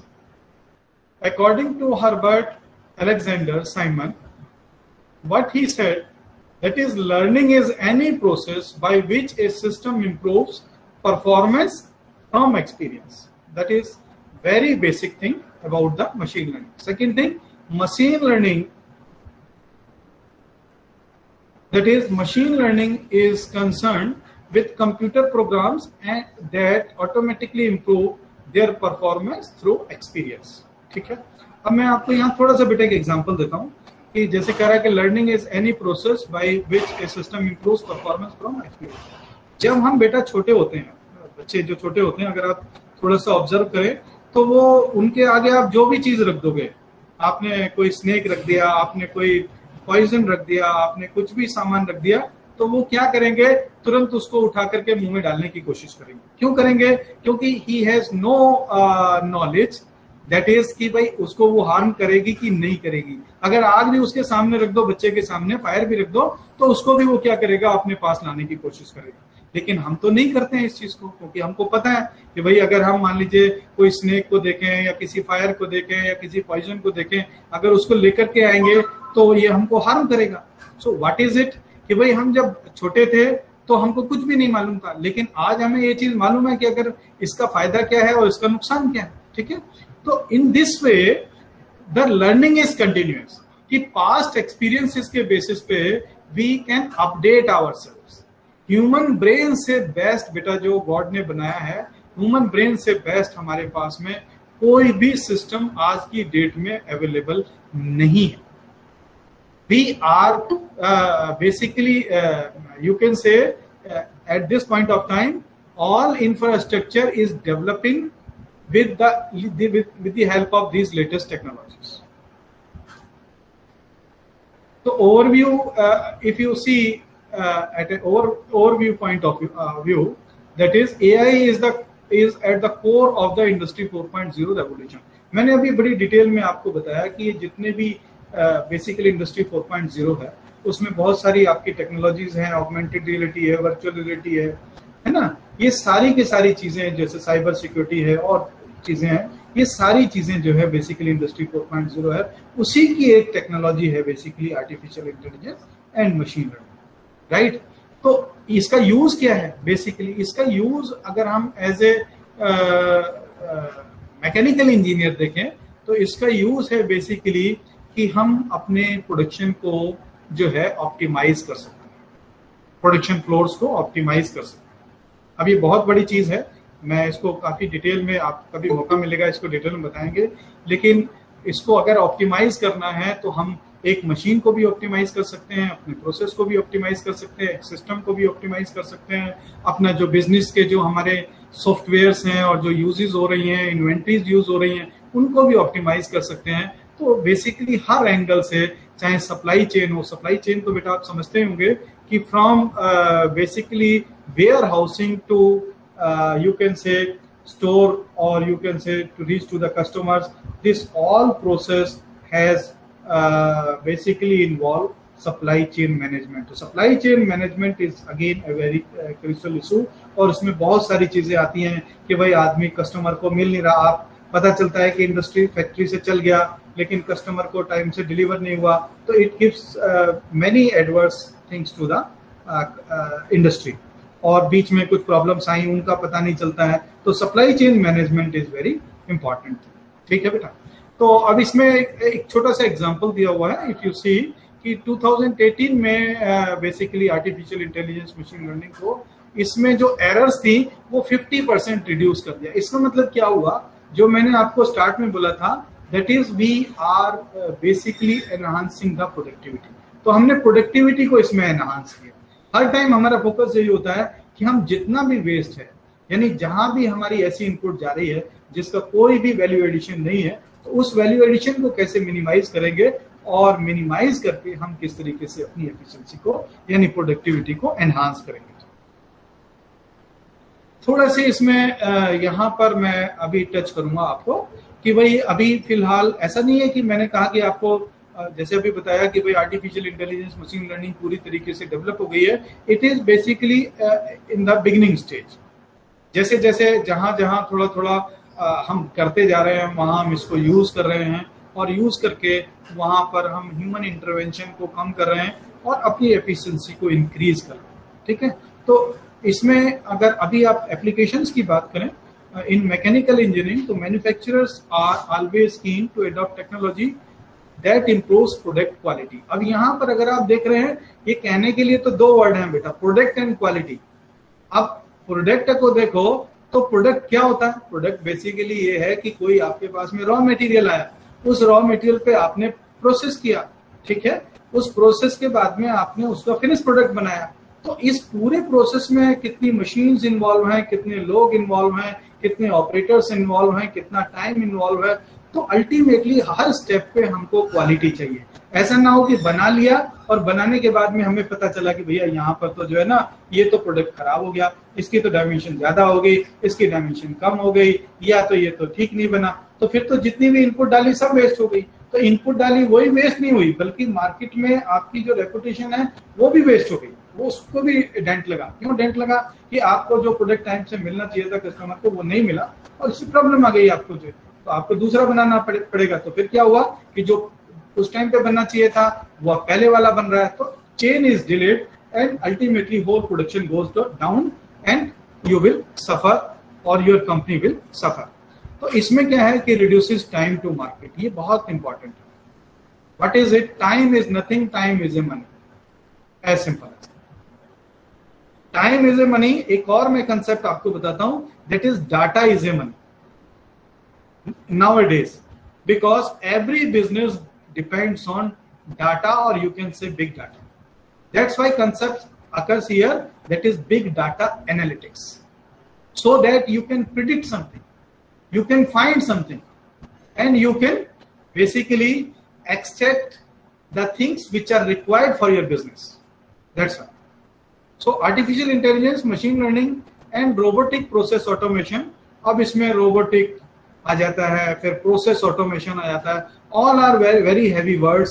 S6: according to Herbert Alexander Simon, what he said, that is, learning is any process by which a system improves performance from experience. That is very basic thing about the machine learning. Second thing, machine learning, that is, machine learning is concerned with computer programs and that automatically improve their performance through experience, ठीक है। अब मैं आपको यहाँ थोड़ा सा बेटा एक एग्जांपल देता हूँ कि जैसे कह रहा है कि learning is any process by which A system improves performance from experience. जब हम बेटा छोटे होते हैं, बच्चे जो छोटे होते हैं, अगर आप थोड़ा सा ऑब्जर्व करें तो वो उनके आगे आप जो भी चीज रख दोगे, आपने कोई स्नेक रख दिया, आपने कोई पॉइजन रख दिया, आपने कुछ भी सामान रख दिया, तो वो क्या करेंगे, तुरंत उसको उठा करके मुंह में डालने की कोशिश करेंगे। क्यों करेंगे? क्योंकि he has no knowledge that is कि भाई उसको वो हार्म करेगी कि नहीं करेगी। अगर आग भी उसके सामने रख दो, बच्चे के सामने फायर भी रख दो, तो उसको भी वो क्या करेगा, अपने पास लाने की कोशिश करेगा। लेकिन हम तो नहीं करते हैं इस चीज को, क्योंकि हमको पता है कि भाई अगर हम मान लीजिए कोई स्नेक को देखें या किसी फायर को देखें या किसी पॉइजन को देखें, अगर उसको लेकर के आएंगे तो ये हमको हार्म करेगा। सो व्हाट इज इट कि भाई हम जब छोटे थे तो हमको कुछ भी नहीं मालूम था, लेकिन आज हमें ये चीज मालूम है कि अगर इसका फायदा क्या है और इसका नुकसान क्या है, ठीक है। तो in this way the learning is continuous, कि पास्ट एक्सपीरियंसेस के बेसिस पे we can update ourselves. Human brain से बेस्ट बेटा जो गॉड ने बनाया है, ह्यूमन ब्रेन से बेस्ट हमारे पास में कोई भी सिस्टम आज की डेट में अवेलेबल नहीं है। We are basically, you can say, at this point of time, all infrastructure is developing with the help of these latest technologies. So overview, if you see at an overview point of view, that is AI is at the core of the Industry 4.0 revolution. मैंने अभी बड़ी detail में आपको बताया कि ये जितने भी बेसिकली इंडस्ट्री 4.0 है उसमें बहुत सारी आपकी टेक्नोलॉजीज हैं, ऑगमेंटेड रियलिटी है, वर्चुअल रियलिटी है ना, ये सारी की सारी चीजें, जैसे साइबर सिक्योरिटी है और चीजें हैं, ये सारी चीजें जो है बेसिकली इंडस्ट्री 4.0 है, उसी की एक टेक्नोलॉजी है basically artificial intelligence and machine learning, right. तो इसका यूज क्या है? बेसिकली इसका यूज अगर हम एज ए मैकेनिकल इंजीनियर देखें तो इसका यूज है बेसिकली कि हम अपने प्रोडक्शन को जो है ऑप्टिमाइज कर सकते हैं, प्रोडक्शन फ्लोर्स को ऑप्टिमाइज कर सकते हैं। अब ये बहुत बड़ी चीज है, मैं इसको काफी डिटेल में, आप कभी मौका मिलेगा इसको डिटेल में बताएंगे, लेकिन इसको अगर ऑप्टिमाइज करना है तो हम एक मशीन को भी ऑप्टिमाइज कर सकते हैं, अपने प्रोसेस को भी ऑप्टिमाइज कर सकते हैं, एक सिस्टम को भी ऑप्टिमाइज कर सकते हैं, अपना जो बिजनेस के जो हमारे सॉफ्टवेयर्स हैं और जो यूजेस हो रही हैं, इन्वेंट्रीज यूज हो रही हैं, उनको भी ऑप्टिमाइज कर सकते हैं। तो बेसिकली हर एंगल से, चाहे सप्लाई चेन हो, सप्लाई चेन तो बेटा आप समझते होंगे कि from basically warehousing to you can say store, or you can say to reach to the customers. This all process has basically involved supply chain management. तो supply chain management is again a very crucial issue, और उसमें बहुत सारी चीजें आती हैं कि भाई आदमी कस्टमर को मिल नहीं रहा, आप पता चलता है कि इंडस्ट्री फैक्ट्री से चल गया लेकिन कस्टमर को टाइम से डिलीवर नहीं हुआ, तो it gives many adverse things to the industry, और बीच में कुछ प्रॉब्लम्स आई उनका पता नहीं चलता है, तो supply chain management is very important. ठीक है बेटा, तो अब इसमें एक छोटा सा एग्जांपल दिया हुआ है। इफ यू सी कि 2018 में basically artificial intelligence machine learning को इसमें जो एरर्स थी वो 50% रिड्यूस कर दिया। इसका मतलब क्या हुआ, जो मैंने आपको स्टार्ट में बोला था, that is we are basically enhancing the productivity. तो हमने प्रोडक्टिविटी को इसमें एनहांस किया। हर टाइम हमारा फोकस यही होता है कि हम जितना भी वेस्ट है, यानी जहां भी हमारी ऐसी इनपुट जा रही है जिसका कोई भी वैल्यू एडिशन नहीं है, तो उस वैल्यू एडिशन को कैसे मिनिमाइज करेंगे, और मिनिमाइज करके हम किस तरीके से अपनी एफिशिएंसी को यानी प्रोडक्टिविटी को एनहांस करेंगे। थोड़ा से इसमें यहाँ पर मैं अभी टच करूंगा आपको कि भाई अभी फिलहाल ऐसा नहीं है कि मैंने कहा कि आपको जैसे अभी बताया कि भाई आर्टिफिशियल इंटेलिजेंस मशीन लर्निंग पूरी तरीके से डेवलप हो गई है। It is basically in the beginning stage. जैसे जैसे जहां जहां थोड़ा थोड़ा हम करते जा रहे हैं वहां हम इसको यूज कर रहे हैं, और यूज करके वहां पर हम ह्यूमन इंटरवेंशन को कम कर रहे हैं और अपनी एफिशिएंसी को इंक्रीज कर रहे हैं। ठीक है, तो इसमें अगर अभी आप एप्लीकेशंस की बात करें इन मैकेनिकल इंजीनियरिंग, तो manufacturers are always keen to adopt technology that improves product quality. अब यहाँ पर अगर आप देख रहे हैं, ये कहने के लिए तो दो वर्ड हैं बेटा, प्रोडक्ट एंड क्वालिटी। अब प्रोडक्ट को देखो तो प्रोडक्ट क्या होता है, प्रोडक्ट बेसिकली ये है कि कोई आपके पास में रॉ मटेरियल आया, उस रॉ मटेरियल पे आपने प्रोसेस किया, ठीक है, उस प्रोसेस के बाद में आपने उसका फिनिश प्रोडक्ट बनाया। तो इस पूरे प्रोसेस में कितनी मशीन्स इन्वॉल्व हैं, कितने लोग इन्वॉल्व हैं, कितने ऑपरेटर्स इन्वॉल्व हैं, कितना टाइम इन्वॉल्व है, तो अल्टीमेटली हर स्टेप पे हमको क्वालिटी चाहिए। ऐसा ना हो कि बना लिया और बनाने के बाद में हमें पता चला कि भैया यहाँ पर तो जो है ना ये तो प्रोडक्ट खराब हो गया, इसकी तो डायमेंशन ज्यादा हो गई, इसकी डायमेंशन कम हो गई, या तो ये तो ठीक नहीं बना, तो फिर तो जितनी भी इनपुट डाली सब वेस्ट हो गई। तो इनपुट डाली वही वेस्ट नहीं हुई, बल्कि मार्केट में आपकी जो रेपुटेशन है वो भी वेस्ट हो गई, वो उसको भी डेंट लगा। क्यों डेंट लगा कि आपको जो प्रोडक्ट टाइम से मिलना चाहिए था कस्टमर को वो नहीं मिला, और इससे प्रॉब्लम आ गई आपको, जो तो आपको दूसरा बनाना पड़ेगा। तो फिर क्या हुआ कि जो उस टाइम पे बनना चाहिए था वो पहले वाला बन रहा है, तो chain is delayed and ultimately whole production goes down and you will suffer और योर कंपनी विल सफर। तो इसमें क्या है कि रिड्यूसेस टाइम टू मार्केट, ये बहुत इंपॉर्टेंट है। What is it? Time is nothing, time is a money, as simple as time is a money. एक और मैं कंसेप्ट आपको बताता हूं, that is data is a money nowadays, because every business depends on data, or you can say big data. That's why concept occurs here, that is big data analytics, so that you can predict something, you can find something, and you can basically extract the things which are required for your business. That's why. So artificial intelligence, machine learning and robotic process automation, अब इसमें robotic आ जाता है, फिर process automation आ जाता है। All are very very heavy words,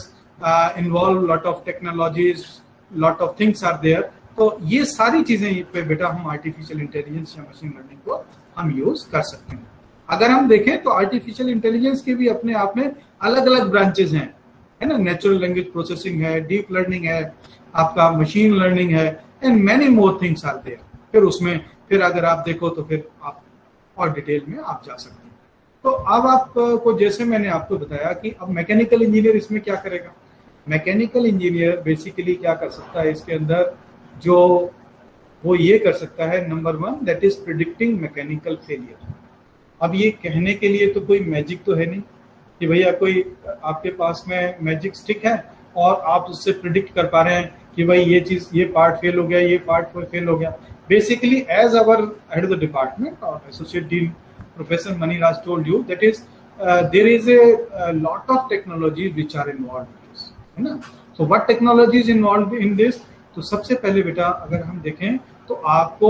S6: involve lot of technologies, lot of things are there. तो ये सारी चीजें पे बेटा हम आर्टिफिशियल इंटेलिजेंस या मशीन लर्निंग को हम यूज कर सकते हैं। अगर हम देखें तो आर्टिफिशियल इंटेलिजेंस के भी अपने आप में अलग अलग ब्रांचेस हैं, है ना। नेचुरल लैंग्वेज प्रोसेसिंग है, डीप लर्निंग है, आपका मशीन लर्निंग है, and many more things are there. फिर उसमें फिर अगर आप देखो तो फिर आप और डिटेल में आप जा सकते हैं। तो अब आपको जैसे मैंने आपको बताया कि अब मैकेनिकल इंजीनियर इसमें क्या करेगा। मैकेनिकल इंजीनियर बेसिकली क्या कर सकता है इसके अंदर, जो वो ये कर सकता है, number 1 that is predicting mechanical failure. अब ये कहने के लिए तो कोई मैजिक तो है नहीं कि भैया कोई आपके पास में मैजिक स्टिक है और आप उससे प्रिडिक्ट कर पा रहे हैं कि भाई ये चीज, ये पार्ट फेल हो गया, ये पार्ट फेल हो गया। Basically as our head of the department और associate dean Professor Mani Raj told you, that is there is a lot of technologies which are involved in this, है ना। So what technologies involved in this? तो सबसे पहले बेटा अगर हम देखें तो आपको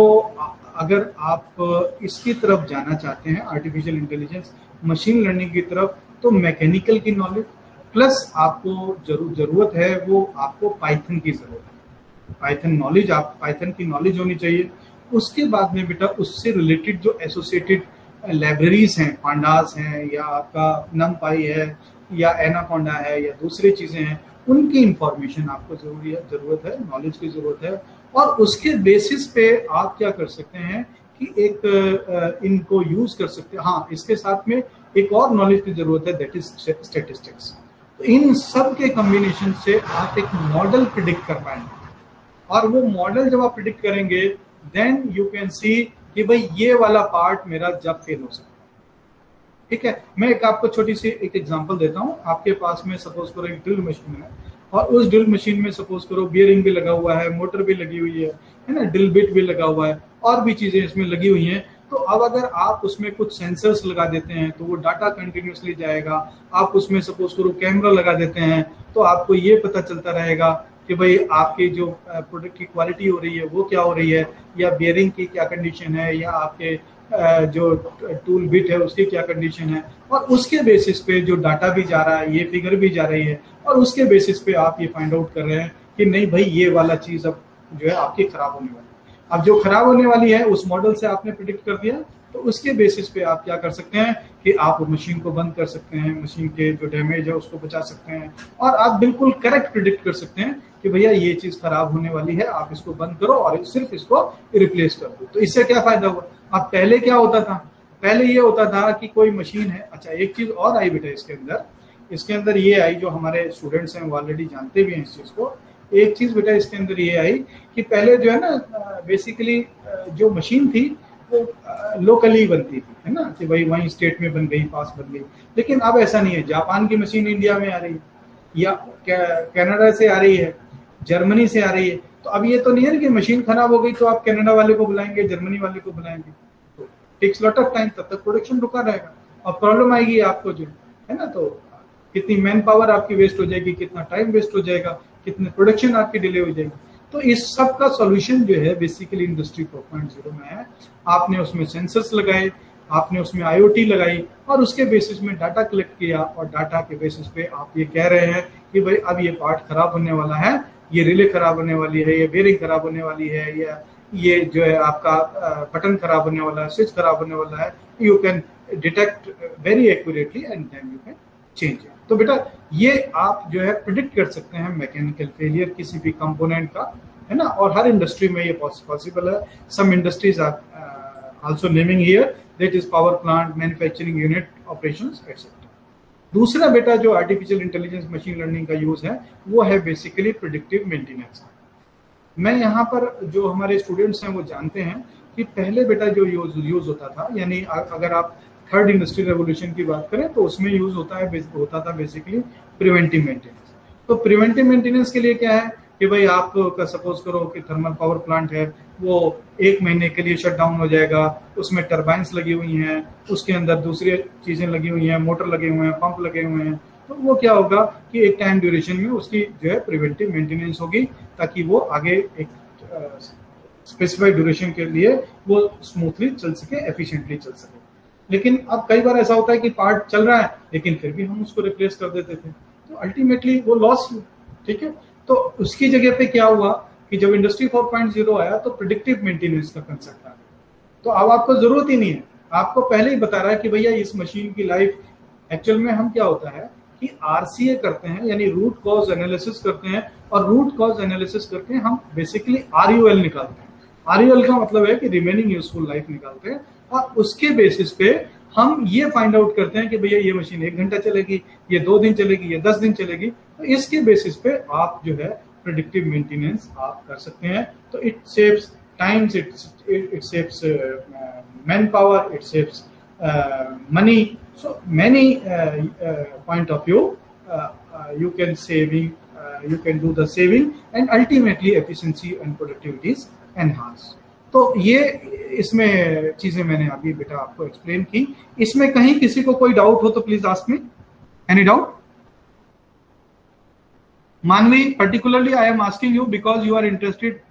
S6: अगर आप इसकी तरफ जाना चाहते हैं, आर्टिफिशियल इंटेलिजेंस, मशीन लर्निंग की तरफ, तो मैकेनिकल की नॉलेज प्लस आपको जरूरत है वो आपको पाइथन की जरूरत है। पाइथन नॉलेज, आप पाइथन की नॉलेज होनी चाहिए। उसके बाद में बेटा उससे रिलेटेड जो एसोसिएटेड लाइब्रेरीज हैं, पांडास हैं, या आपका नमपाई है, या एनाकोंडा है, या दूसरी चीजें हैं, उनकी इंफॉर्मेशन आपको जरूरत है, नॉलेज की जरूरत है। और उसके बेसिस पे आप क्या कर सकते हैं कि एक इनको यूज कर सकते हैं। हाँ, इसके साथ में एक और नॉलेज की जरूरत है, दैट इज स्टैटिस्टिक्स। तो इन सब के कॉम्बिनेशन से आप एक मॉडल प्रिडिक्ट कर पाएंगे, और वो मॉडल जब आप प्रिडिक्ट करेंगे देन यू कैन सी कि भाई ये वाला पार्ट मेरा जब फेल हो सकता है। ठीक है, मैं एक आपको छोटी सी एक एग्जांपल देता हूँ। आपके पास में सपोज करो एक ड्रिल मशीन है, और उस ड्रिल मशीन में सपोज करो बियरिंग भी लगा हुआ है, मोटर भी लगी हुई है ना, ड्रिल बिट भी लगा हुआ है, और भी चीजें इसमें लगी हुई हैं। तो अब अगर आप उसमें कुछ सेंसर्स लगा देते हैं तो वो डाटा कंटिन्यूसली जाएगा। आप उसमें सपोज करो कैमरा लगा देते हैं तो आपको ये पता चलता रहेगा कि भाई आपकी जो प्रोडक्ट की क्वालिटी हो रही है वो क्या हो रही है, या बियरिंग की क्या कंडीशन है, या आपके जो टूल बिट है उसकी क्या कंडीशन है। और उसके बेसिस पे जो डाटा भी जा रहा है, ये फिगर भी जा रही है, और उसके बेसिस पे आप ये फाइंड आउट कर रहे हैं कि नहीं भाई ये वाला चीज अब जो है आपकी खराब होने वाली है। अब जो खराब होने वाली है उस मॉडल से आपने प्रिडिक्ट कर दिया, तो उसके बेसिस पे आप क्या कर सकते हैं कि आप मशीन को बंद कर सकते हैं, मशीन के जो डैमेज है उसको बचा सकते हैं, और आप बिल्कुल करेक्ट प्रिडिक्ट कर सकते हैं कि भैया ये चीज खराब होने वाली है, आप इसको बंद करो और सिर्फ इसको रिप्लेस कर दो। तो इससे क्या फायदा हुआ? अब पहले क्या होता था? पहले ये होता था कि कोई मशीन है। अच्छा, एक चीज और आई बेटा इसके अंदर ये आई, जो हमारे स्टूडेंट्स हैं वो ऑलरेडी जानते भी हैं इस चीज को। एक चीज बेटा इसके अंदर ये आई कि पहले जो है ना बेसिकली जो मशीन थी वो लोकली बनती थी, है ना, कि भाई वहीं स्टेट में बन गई, पास बन गई। लेकिन अब ऐसा नहीं है। जापान की मशीन इंडिया में आ रही है, या कनाडा से आ रही है, जर्मनी से आ रही है। तो अब ये तो नहीं है कि मशीन खराब हो गई तो आप कनाडा वाले को बुलाएंगे, जर्मनी वाले को बुलाएंगे, तो टेक्स लॉट ऑफ टाइम, तब तक प्रोडक्शन रुका रहेगा और प्रॉब्लम आएगी आपको जो है ना। तो कितनी मैन पावर आपकी वेस्ट हो जाएगी, कितना टाइम वेस्ट हो जाएगा, कितनी प्रोडक्शन आपकी डिले हो जाएगी। तो इस सब का सॉल्यूशन जो है बेसिकली इंडस्ट्री 4.0 में है। आपने उसमें सेंसर्स लगाए, आपने उसमें IoT लगाई, और उसके बेसिस में डाटा कलेक्ट किया, और डाटा के बेसिस पे आप ये कह रहे हैं कि भाई अब ये पार्ट खराब होने वाला है, ये रिले खराब होने वाली है, ये बेरिंग खराब होने वाली है, या ये जो है आपका बटन खराब होने वाला है, स्विच खराब होने वाला है। You can detect very accurately and then you can change it. तो बेटा ये आप जो है प्रिडिक्ट कर सकते हैं मैकेनिकल फेलियर किसी भी कंपोनेंट का, है ना। और हर इंडस्ट्री में ये पॉसिबल है। Some industries are also naming here, that is power plant, manufacturing unit, operations etcetera. दूसरा बेटा जो आर्टिफिशियल इंटेलिजेंस मशीन लर्निंग का यूज है वो है बेसिकली प्रिडिक्टिव मेंटेनेंस। मैं यहाँ पर जो हमारे स्टूडेंट्स हैं वो जानते हैं कि पहले बेटा जो यूज होता था, यानी अगर आप थर्ड इंडस्ट्रियल रेवोल्यूशन की बात करें तो उसमें यूज होता था बेसिकली प्रिवेंटिव मेंटेनेंस। तो प्रिवेंटिव मेंटेनेंस के लिए क्या है कि भाई आपका सपोज करो कि थर्मल पावर प्लांट है, वो 1 महीने के लिए शट डाउन हो जाएगा, उसमें टर्बाइंस लगी हुई हैं, उसके अंदर दूसरी चीजें लगी हुई हैं, मोटर लगे हुए हैं, पंप लगे हुए हैं। तो वो क्या होगा कि एक टाइम ड्यूरेशन में उसकी जो है प्रिवेंटिव मेंटेनेंस होगी, ताकि वो आगे एक स्पेसिफाइड ड्यूरेशन के लिए वो स्मूथली चल सके, एफिशिएंटली चल सके। लेकिन अब कई बार ऐसा होता है कि पार्ट चल रहा है लेकिन फिर भी हम उसको रिप्लेस कर देते थे, तो अल्टीमेटली वो लॉस हुआ। ठीक है, तो उसकी जगह पे क्या हुआ कि जब इंडस्ट्री 4.0 आया तो प्रिडिक्टिव मेंटेनेंस का कंसेप्ट आ गया। तो अब आपको जरूरत ही नहीं है, आपको पहले ही बता रहा है कि भैया इस मशीन की लाइफ, एक्चुअल में हम क्या होता है कि RCA करते हैं, यानी रूट कॉज एनालिसिस करते हैं, और रूट कॉज एनालिसिस करके हम बेसिकली RUL निकालते हैं। RUL का मतलब है कि रिमेनिंग यूजफुल लाइफ निकालते हैं, और उसके बेसिस पे हम ये फाइंड आउट करते हैं कि भैया ये मशीन 1 घंटा चलेगी, ये 2 दिन चलेगी, ये 10 दिन चलेगी। तो इसके बेसिस पे आप जो है प्रेडिक्टिव मेंटेनेंस आप कर सकते हैं। तो it saves times, it saves man power, it saves money. So many point of view, you can do the saving, and ultimately efficiency and productivity is enhanced. तो ये इसमें चीजें मैंने अभी बेटा आपको एक्सप्लेन की। इसमें कहीं किसी को कोई डाउट हो तो please ask me. Any doubt? Manvi, particularly I am asking you because you are interested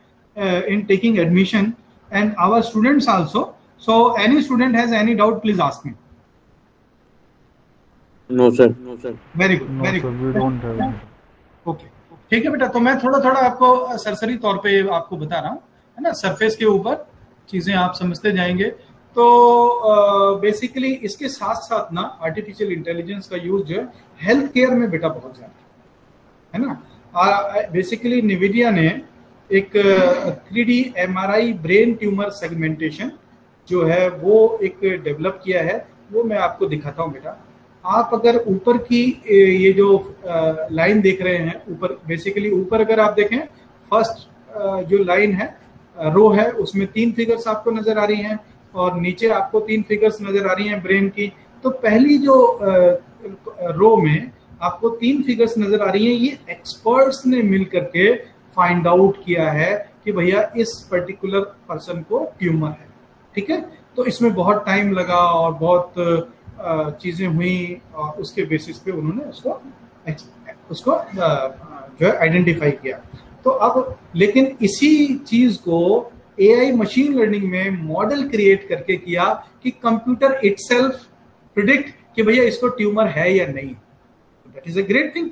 S6: in taking admission and our students also. So any student has any doubt, please ask me.
S7: No sir.
S6: Very good.
S9: No,
S6: very
S9: sir,
S6: good.
S9: we don't have any.
S6: Okay, ठीक है बेटा। तो मैं थोड़ा थोड़ा आपको सरसरी तौर पे आपको बता रहा हूँ, है ना, सरफेस के ऊपर चीजें आप समझते जाएंगे। तो बेसिकली इसके साथ साथ ना आर्टिफिशियल इंटेलिजेंस का यूज जो है हेल्थ केयर में बेटा बहुत ज्यादा है ना। बेसिकली निविडिया ने एक 3D MRI brain tumour segmentation जो है वो एक डेवलप किया है, वो मैं आपको दिखाता हूँ बेटा। आप अगर ऊपर की ये जो लाइन देख रहे हैं ऊपर, बेसिकली ऊपर अगर आप देखें फर्स्ट जो लाइन है रो है उसमें 3 फिगर्स आपको नजर आ रही हैं और नीचे आपको 3 फिगर्स नजर आ रही हैं ब्रेन की। तो पहली जो रो में आपको 3 फिगर्स नजर आ रही हैं, ये एक्सपर्ट्स ने मिल करके फाइंड आउट किया है कि भैया इस पर्टिकुलर पर्सन को ट्यूमर है। ठीक है, तो इसमें बहुत टाइम लगा और बहुत चीजें हुई और उसके बेसिस पे उन्होंने उसको जो है आइडेंटिफाई किया। तो अब लेकिन इसी चीज को एआई मशीन लर्निंग में मॉडल क्रिएट करके किया कि कंप्यूटर इटसेल्फ प्रिडिक्ट कि भैया इसको ट्यूमर है या नहीं। That is a great thing.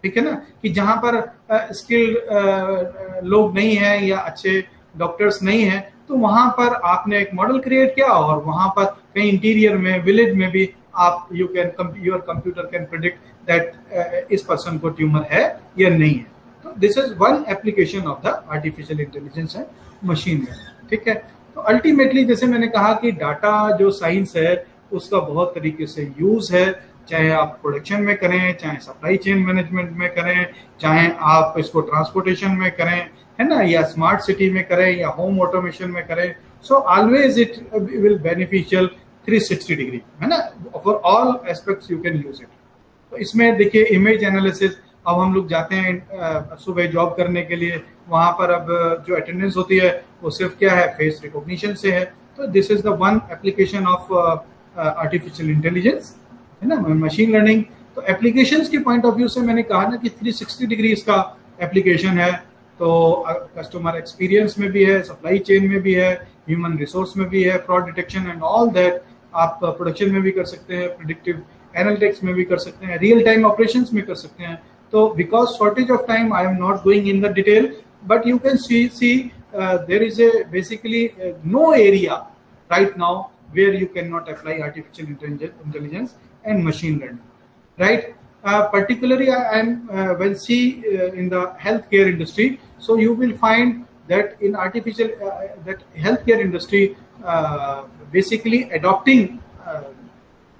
S6: ठीक है ना, कि जहां पर स्किल्ड लोग नहीं है या अच्छे डॉक्टर्स नहीं है, तो वहां पर आपने एक मॉडल क्रिएट किया और वहां पर कहीं इंटीरियर में विलेज में भी आप your computer can predict that इस पर्सन को ट्यूमर है या नहीं है। तो this is one application of the artificial intelligence है मशीन लर्निंग। ठीक है, तो अल्टीमेटली जैसे मैंने कहा कि डाटा जो साइंस है उसका बहुत तरीके से यूज है, चाहे आप प्रोडक्शन में करें, चाहे सप्लाई चेन मैनेजमेंट में करें, चाहे आप इसको ट्रांसपोर्टेशन में करें, है ना, या स्मार्ट सिटी में करें या होम ऑटोमेशन में करें। So always it will beneficial 360 degree, है ना, for all aspects you can use it. तो इसमें देखिए इमेज एनालिसिस, अब हम लोग जाते हैं सुबह जॉब करने के लिए, वहां पर अब जो अटेंडेंस होती है वो सिर्फ क्या है, फेस रिकॉग्निशन से है। तो this is the one application of artificial intelligence, है ना, मशीन लर्निंग। तो एप्लीकेशंस के पॉइंट ऑफ व्यू से मैंने कहा ना कि 360 डिग्री इसका एप्लीकेशन है। तो कस्टमर एक्सपीरियंस में भी है, सप्लाई चेन में भी है, ह्यूमन रिसोर्स में भी है, fraud detection and all that आप प्रोडक्शन में भी कर सकते हैं, प्रेडिक्टिव एनालिटिक्स में भी कर सकते हैं, रियल टाइम ऑपरेशंस में कर सकते हैं। तो because shortage of time I am not going in the detail, but you can see there is a basically no area right now where you cannot apply artificial intelligence and machine learning, right? Particularly when see in the healthcare industry, so you will find that in that healthcare industry basically adopting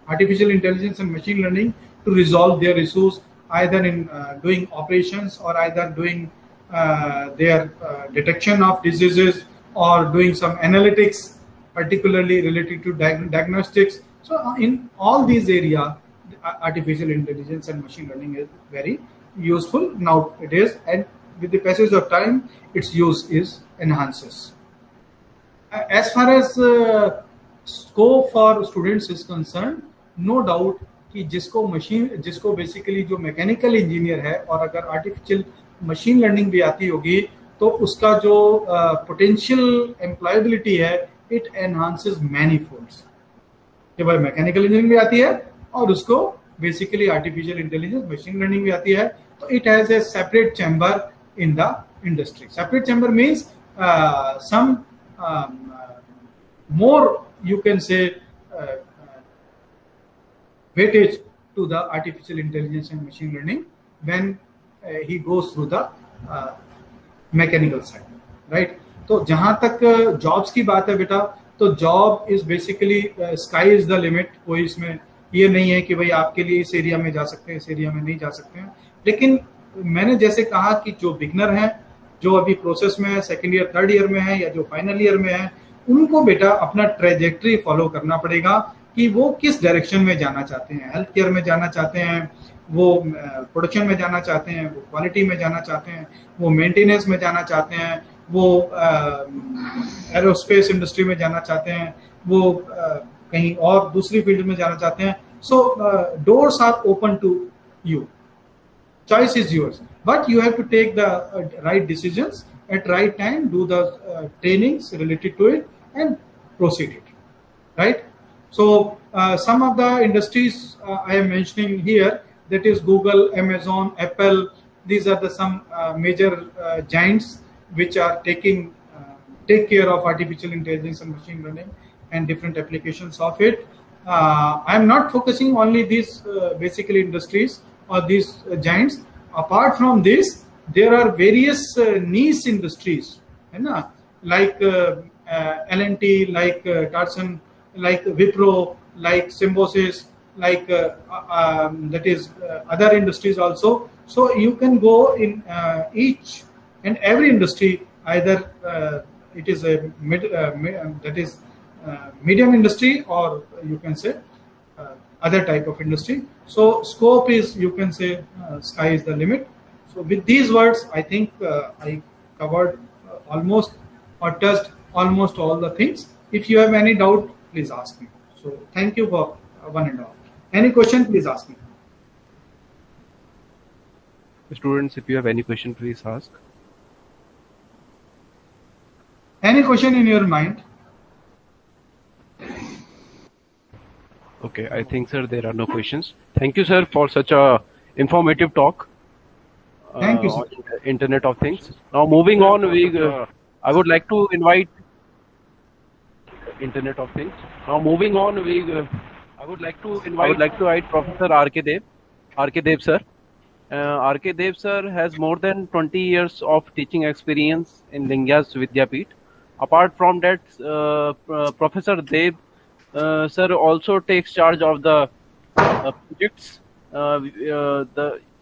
S6: artificial intelligence and machine learning to resolve their issues, either in doing operations or either doing their detection of diseases or doing some analytics particularly related to diagnostics. So in all these areas, artificial intelligence and machine learning is very useful nowadays, and with the passage of time, its use is enhances. As far as scope for students is concerned, no doubt कि जिसको basically जो mechanical engineer है और अगर artificial machine learning भी आती होगी तो उसका जो पोटेंशियल एम्प्लॉयबिलिटी है इट एनहांसेस मैनी फोल्ड्स। कि भाई मैकेनिकल इंजीनियरिंग भी आती है और उसको basically artificial intelligence machine learning भी आती है, तो it has a separate chamber in the industry. Separate chamber means some more you can say weightage to the artificial intelligence and machine learning when he goes through the mechanical side, right? तो जहां तक jobs की बात है बेटा, तो job is basically sky is the limit. कोई इसमें ये नहीं है कि भाई आपके लिए इस एरिया में जा सकते हैं, इस एरिया में नहीं जा सकते हैं। लेकिन मैंने जैसे कहा कि जो बिगनर हैं, जो अभी प्रोसेस में है, सेकेंड ईयर थर्ड ईयर में है या जो फाइनल ईयर में है, उनको बेटा अपना ट्रेजेक्ट्री फॉलो करना पड़ेगा कि वो किस डायरेक्शन में जाना चाहते हैं। हेल्थ केयर में जाना चाहते हैं, वो प्रोडक्शन में जाना चाहते हैं, वो क्वालिटी में जाना चाहते हैं, वो मेंटेनेंस में जाना चाहते हैं, वो एरोस्पेस इंडस्ट्री में जाना चाहते हैं, वो कहीं और दूसरी फील्ड में जाना चाहते हैं। So doors are open to you, choice is yours, but you have to take the right decisions at right time, do the trainings related to it, and proceed it, right? So some of the industries I am mentioning here, that is Google, Amazon, Apple. These are the some major giants which are take care of artificial intelligence and machine learning and different applications of it. I am not focusing only these basically industries or these giants. Apart from this, there are various niche industries, like L&T, like Tarsan, like Wipro, like Symbiosis, like that is other industries also. So you can go in each and every industry, either it is a medium industry, or you can say other type of industry. So scope is, you can say, sky is the limit. So with these words, I think I covered almost or touched almost all the things. If you have any doubt, please ask me. So thank you for one and all. Any question, please ask me.
S1: Students, if you have any question, please ask.
S6: Any question in your mind?
S1: Okay, I think, sir, there are no questions. Thank you, sir, for such a informative talk.
S6: Thank you, sir.
S1: On Internet of Things. Now, moving on, I would like to invite Internet of Things. Now, moving on, I would like to invite Professor R.K. Dev. R.K. Dev, sir. R.K. Dev, sir, has more than 20 years of teaching experience in Lingyas Vidyapeeth. Apart from that, Professor Dev, sir, also takes charge of the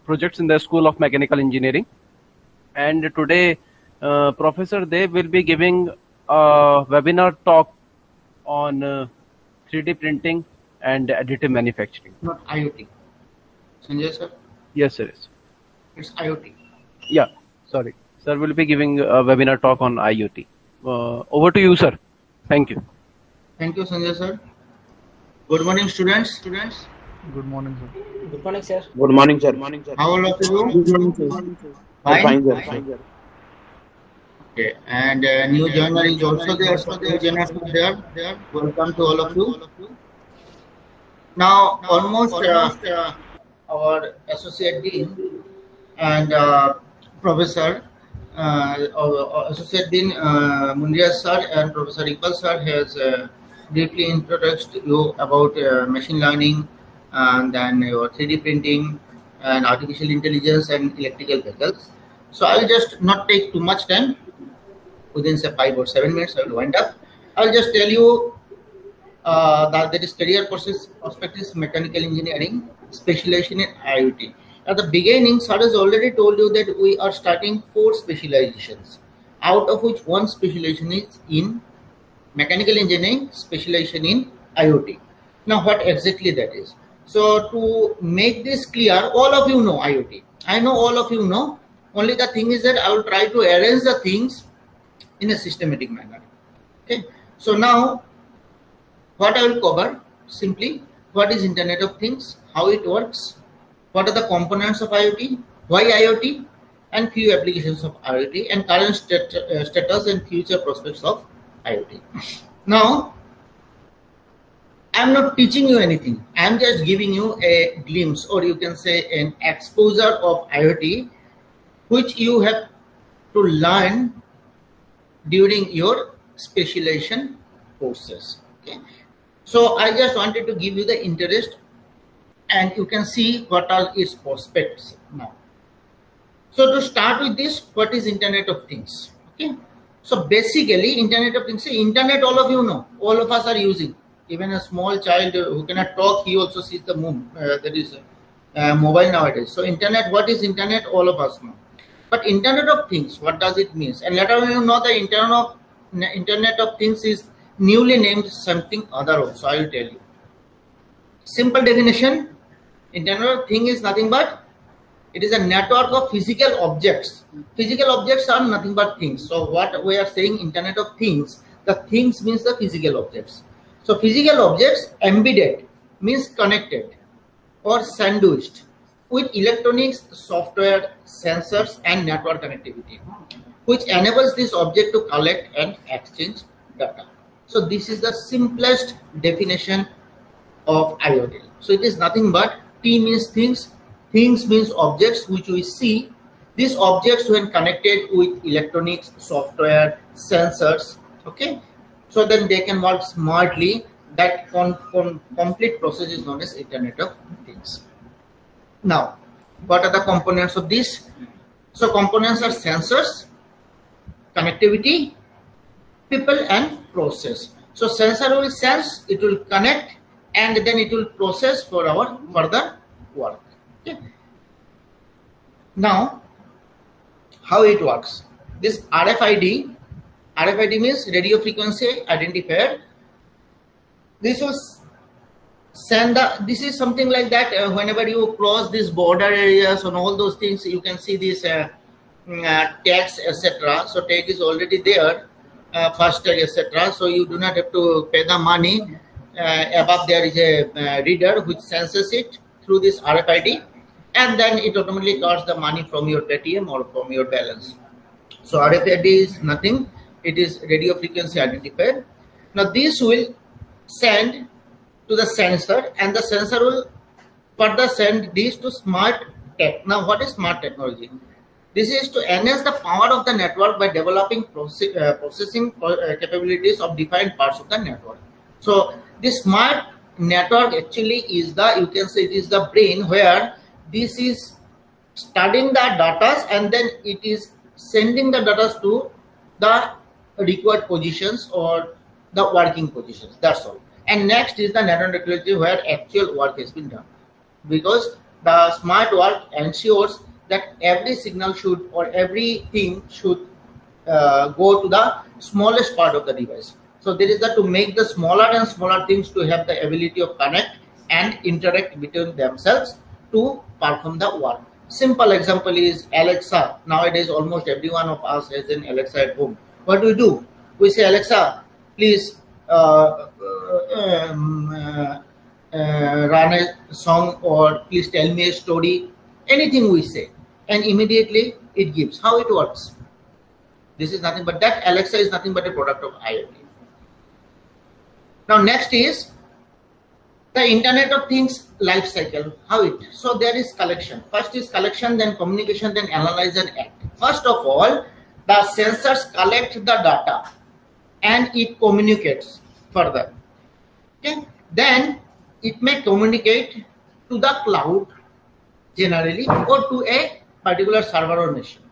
S1: projects in the School of Mechanical Engineering. And today, Professor Dev will be giving a webinar talk on 3D printing and additive manufacturing.
S7: Not IoT. Sanjay, sir?
S1: Yes, sir. Yes.
S7: It's IoT.
S1: Yeah, sorry. Sir will be giving a webinar talk on IoT. Over to you, sir. Thank you.
S7: Thank you, Sanjay, sir. Good morning, students.
S6: Good morning, sir.
S9: Good morning, sir.
S10: Good morning, sir.
S7: How all of you?
S10: Good morning, sir.
S7: Fine.
S10: Fine, sir.
S7: Okay. And new joiner is also there. So new joiners are there. Welcome to all of you. Now, almost our associate dean and professor, associate dean Munria sir and Professor Iqbal sir has briefly introduced you about machine learning, and then your 3D printing and artificial intelligence and electrical vehicles. So I'll just not take too much time. Within say 5 or 7 minutes, I will wind up. I'll just tell you that there is career perspectives, mechanical engineering, specialization in IoT. At the beginning, sir has already told you that we are starting 4 specializations, out of which 1 specialization is in mechanical engineering, specialization in IoT. Now, what exactly that is? So, to make this clear, all of you know IoT. I know all of you know. Only the thing is that I will try to arrange the things in a systematic manner. Okay. So now, what I will cover simply: what is Internet of Things, how it works, what are the components of IoT, why IoT, and few applications of IoT, and current status and future prospects of IoT. Now, I am not teaching you anything. I am just giving you a glimpse, or you can say an exposure of IoT, which you have to learn during your specialization courses. Okay. So I just wanted to give you the interest, and you can see what are its prospects now. So to start with this, what is Internet of Things? Okay. So basically, Internet of Things, Internet, all of you know, all of us are using. Even a small child who cannot talk, he also sees the moon. That is mobile nowadays. So Internet, what is Internet? All of us know. But Internet of Things, what does it mean? And later on, you know, the Internet of Things is newly named something other also. I will tell you. Simple definition: Internet of Things is nothing but it is a network of physical objects. Physical objects are nothing but things. So what we are saying, Internet of Things, the things means the physical objects. So physical objects embedded means connected or sandwiched with electronics, software, sensors, and network connectivity, which enables this object to collect and exchange data. So this is the simplest definition of IoT. So it is nothing but T means things, things means objects which we see. These objects, when connected with electronics, software, sensors, okay, so then they can work smartly. That complete process is known as Internet of Things. Now, what are the components of this? So components are sensors, connectivity, people, and process. So sensor will sense, it will connect, and then it will process for our further work. Okay. Now, how it works? This RFID means radio frequency identifier. This was send the. This is something like that. Whenever you cross these border areas and all those things, you can see this tags, etc. So tag is already there, fast tag, etc. So you do not have to pay the money. Above there is a reader which senses it through this RFID, and then it automatically cuts the money from your ATM or from your balance. So RFID is nothing. It is radio frequency identifier. Now this will send to the sensor, and the sensor will further send these to smart tech. Now what is smart technology? This is to enhance the power of the network by developing processing capabilities of defined parts of the network. So this smart network actually is the, you can say it is the brain, where this is studying the data and then it is sending the data to the required positions or the working positions. That's all. And next is the network technology, where actual work has been done, because the smart work ensures that every signal should, or everything should go to the smallest part of the device. So there is that to make the smaller and smaller things to have the ability of connect and interact between themselves to perform the work. Simple example is Alexa. Nowadays almost every one of us has an Alexa at home. What do? We say, Alexa, please run a song, or please tell me a story, anything we say, and immediately it gives. How it works? This is nothing but that. Alexa is nothing but a product of IoT. Now next is the Internet of Things life cycle. How it? So there is collection. First is collection, then communication, then analyze and act. First of all, the sensors collect the data and it communicates further. Okay. Then it may communicate to the cloud generally, or to a particular server or machine.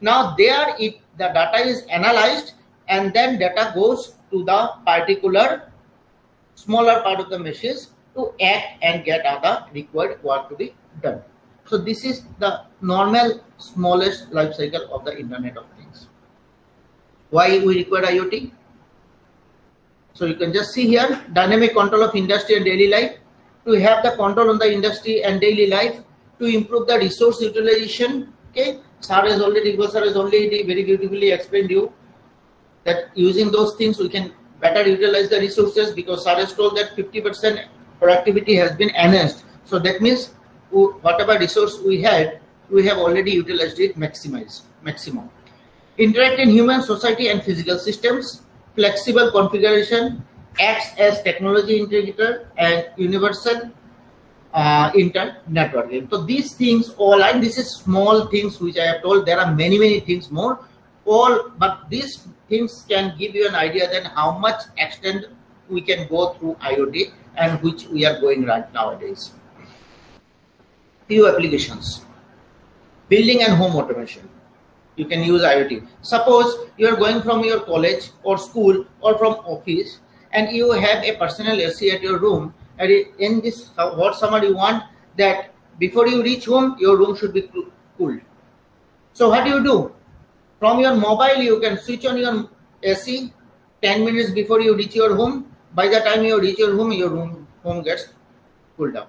S7: Now there the data is analyzed, and then data goes to the particular smaller part of the machines to act and get other required work to be done. So this is the normal smallest life cycle of the Internet of Things. Why we require IoT? So you can just see here, dynamic control of industry and daily life, to have the control on the industry and daily life, to improve the resource utilization. Okay, Iqbal sir has already very beautifully explained you that using those things we can better utilize the resources, because sir has told that 50% productivity has been enhanced. So that means whatever resource we had, we have already utilized it maximum. Interact in human, society and physical systems, flexible configuration, acts as technology integrator and universal networking. So these things all, and this is small things which I have told. There are many things more, but these things can give you an idea then how much extent we can go through IoT, and which we are going right nowadays. Few applications. Building and home automation. You can use IoT. Suppose you are going from your college or school or from office, and you have a personal AC at your room, and in this hot summer you want that before you reach home, your room should be cooled. So what do? From your mobile you can switch on your AC 10 minutes before you reach your home. By the time you reach your home gets cooled down.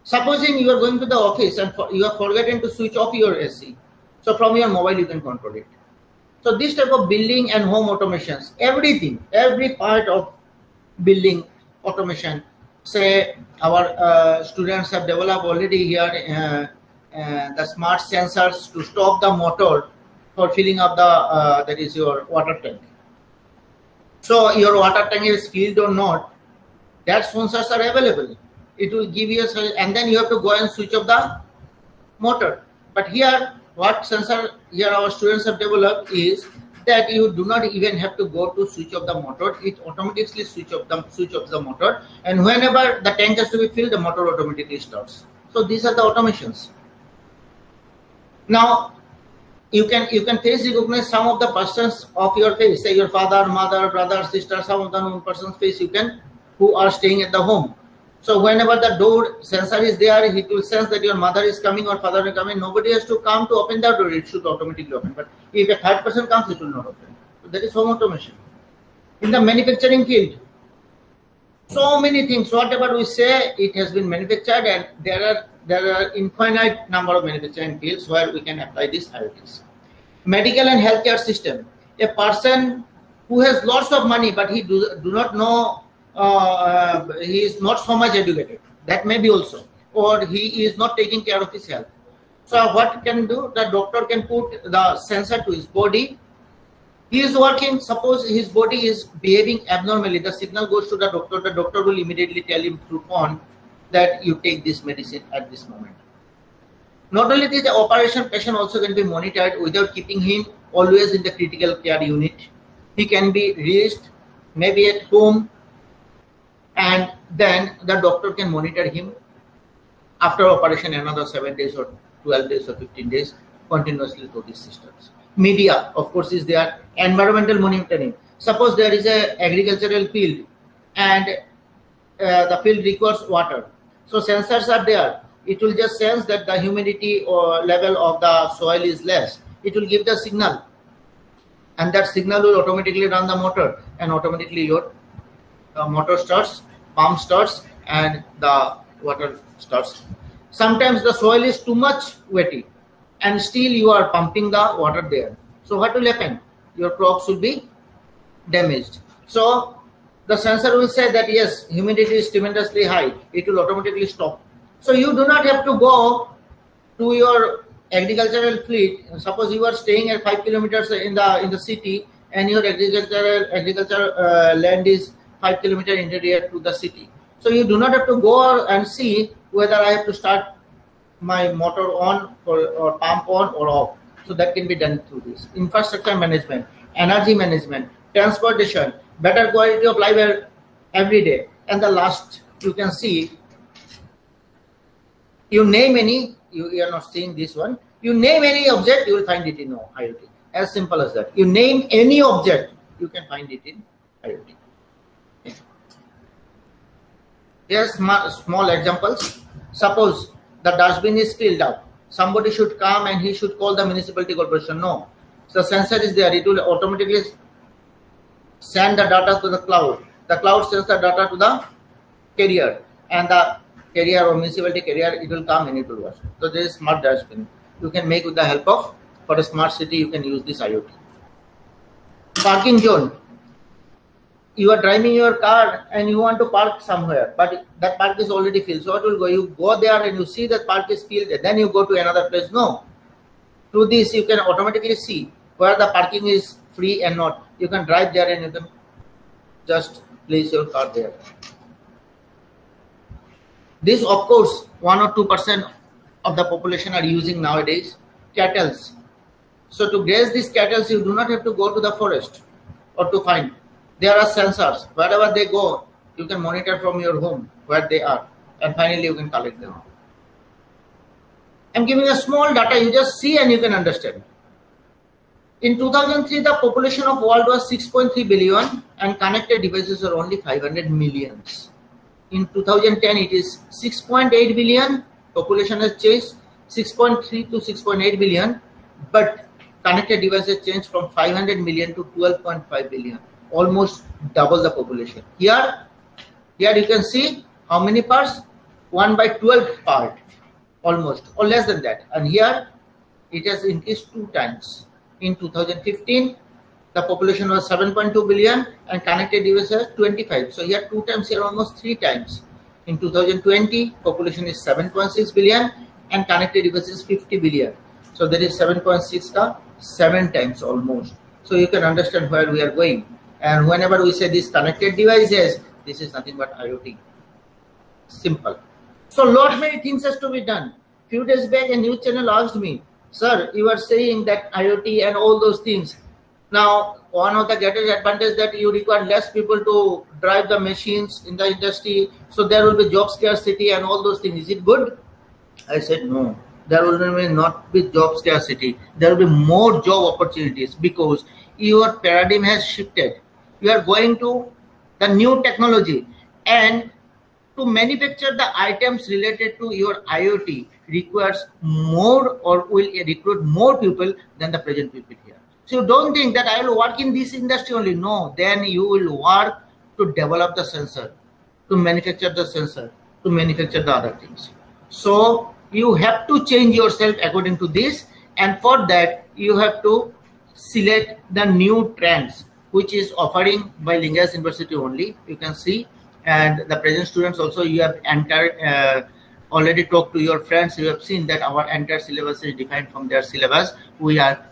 S7: Supposing you are going to the office and you have forgotten to switch off your AC. So from your mobile you can control it. So this type of building and home automations, everything, every part of building automation. Say our students have developed already here the smart sensors to stop the motor for filling up the that is your water tank. So your water tank is filled or not, that sensors are available. It will give you and then you have to go and switch off the motor. But here, what sensor here our students have developed is that you do not even have to go to switch off the motor. It automatically switch off the motor, and whenever the tank has to be filled, the motor automatically starts. So these are the automations. Now you can face recognize some of the persons of your face, say your father, mother, brother, sister, some of the known persons' face you can who are staying at the home. So whenever the door sensor is there, it will sense that your mother is coming or father is coming. Nobody has to come to open the door. It should automatically open. But if a third person comes, it will not open. So that is home automation. In the manufacturing field, so many things. Whatever we say, it has been manufactured, and there are infinite number of manufacturing fields where we can apply these IoTs. Medical and healthcare system. A person who has lots of money, but he do not know. He is not so much educated. That may be also, or he is not taking care of his health. So what can do? The doctor can put the sensor to his body. He is working. Suppose his body is behaving abnormally. The signal goes to the doctor. The doctor will immediately tell him through phone that you take this medicine at this moment. Not only this, the operation patient also can be monitored without keeping him always in the critical care unit. He can be reached maybe at home, and then the doctor can monitor him after operation another 7 days or 12 days or 15 days continuously through these systems. Media, of course, is there. Environmental monitoring. Suppose there is a agricultural field and the field requires water. So sensors are there. It will just sense that the humidity or level of the soil is less. It will give the signal, and that signal will automatically run the motor, and automatically your motor starts, pump starts, and the water starts. Sometimes the soil is too much wetty, and still you are pumping the water there. So what will happen? Your crops will be damaged. So the sensor will say that yes, humidity is tremendously high. It will automatically stop. So you do not have to go to your agricultural fleet. Suppose you are staying at 5 kilometers in the city, and your agricultural land is 5 kilometers interior to the city. So you do not have to go and see whether I have to start my motor on or pump on or off. So that can be done through this. Infrastructure management, energy management, transportation, better quality of life every day. And the last, you can see, you name any, you are not seeing this one, you name any object, you will find it in IoT. As simple as that. You name any object, you can find it in IoT. Here are small examples. Suppose the dustbin is filled up. Somebody should come and he should call the municipality corporation. No. So the sensor is there. It will automatically send the data to the cloud. The cloud sends the data to the carrier. And the carrier or municipality carrier, it will come and it will watch. So there is smart dustbin. You can make with the help of, for a smart city, you can use this IoT. Parking zone. You are driving your car and you want to park somewhere, but that park is already filled. So what will go? You go there and you see that park is filled, and then you go to another place. No. Through this, you can automatically see where the parking is free and not. You can drive there and you can just place your car there. This, of course, 1 or 2% of the population are using nowadays. Cattle. So to graze these cattle, you do not have to go to the forest or to find. There are sensors. Wherever they go, you can monitor from your home where they are. And finally, you can collect them. I'm giving a small data. You just see and you can understand. In 2003, the population of world was 6.3 billion and connected devices are only 500 millions. In 2010, it is 6.8 billion. Population has changed 6.3 to 6.8 billion. But connected devices changed from 500 million to 12.5 billion. Almost double the population. Here you can see how many parts? 1 by 12 part, almost, or less than that. And here it has increased 2 times. In 2015, the population was 7.2 billion and connected devices 25. So here 2 times, here almost 3 times. In 2020, population is 7.6 billion and connected devices 50 billion. So that is 7.6 ka 7 times almost. So you can understand where we are going. And whenever we say these connected devices, this is nothing but IoT. Simple. So lot many things has to be done. Few days back a news channel asked me, sir, you are saying that IoT and all those things. Now, one of the greatest advantage that you require less people to drive the machines in the industry. So there will be job scarcity and all those things. Is it good? I said, no, there will not be job scarcity. There will be more job opportunities because your paradigm has shifted. You are going to the new technology, and to manufacture the items related to your IoT requires more or will recruit more people than the present people here. So don't think that I will work in this industry only. No, then you will work to develop the sensor, to manufacture the sensor, to manufacture the other things. So you have to change yourself according to this, and for that you have to select the new trends which is offering by Lingas University only. You can see, and the present students also, you have entered already talked to your friends. You have seen that our entire syllabus is defined from their syllabus. We are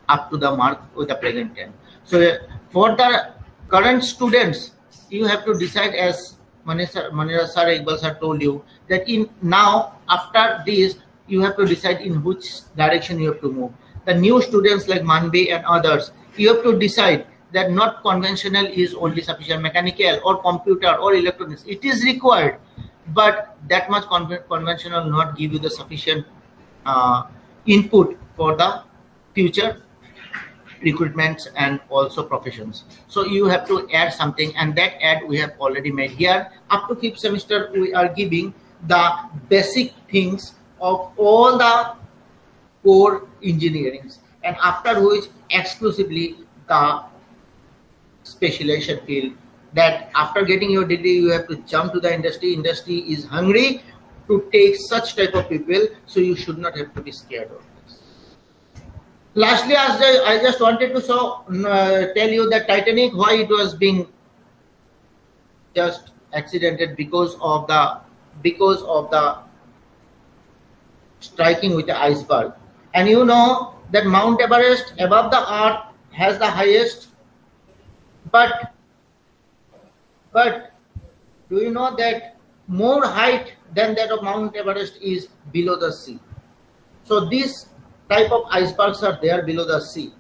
S7: up to the mark with the present 10. So for the current students, you have to decide, as Manira sir, Iqbal sir told you, that in now after this you have to decide in which direction you have to move. The new students like Manvi and others, you have to decide that not conventional is only sufficient, mechanical or computer or electronics. It is required, but that much conventional not give you the sufficient input for the future recruitments and also professions. So you have to add something, and that add we have already made here. Up to 5th semester we are giving the basic things of all the core engineerings, and after which exclusively the specialization field, that after getting your degree you have to jump to the industry. Industry is hungry to take such type of people, so you should not have to be scared of this. Lastly, I just wanted to tell you that Titanic, why it was being just accidented because of the striking with the iceberg. And you know that Mount Everest above the earth has the highest, but do you know that more height than that of Mount Everest is below the sea? So this type of icebergs are there below the sea.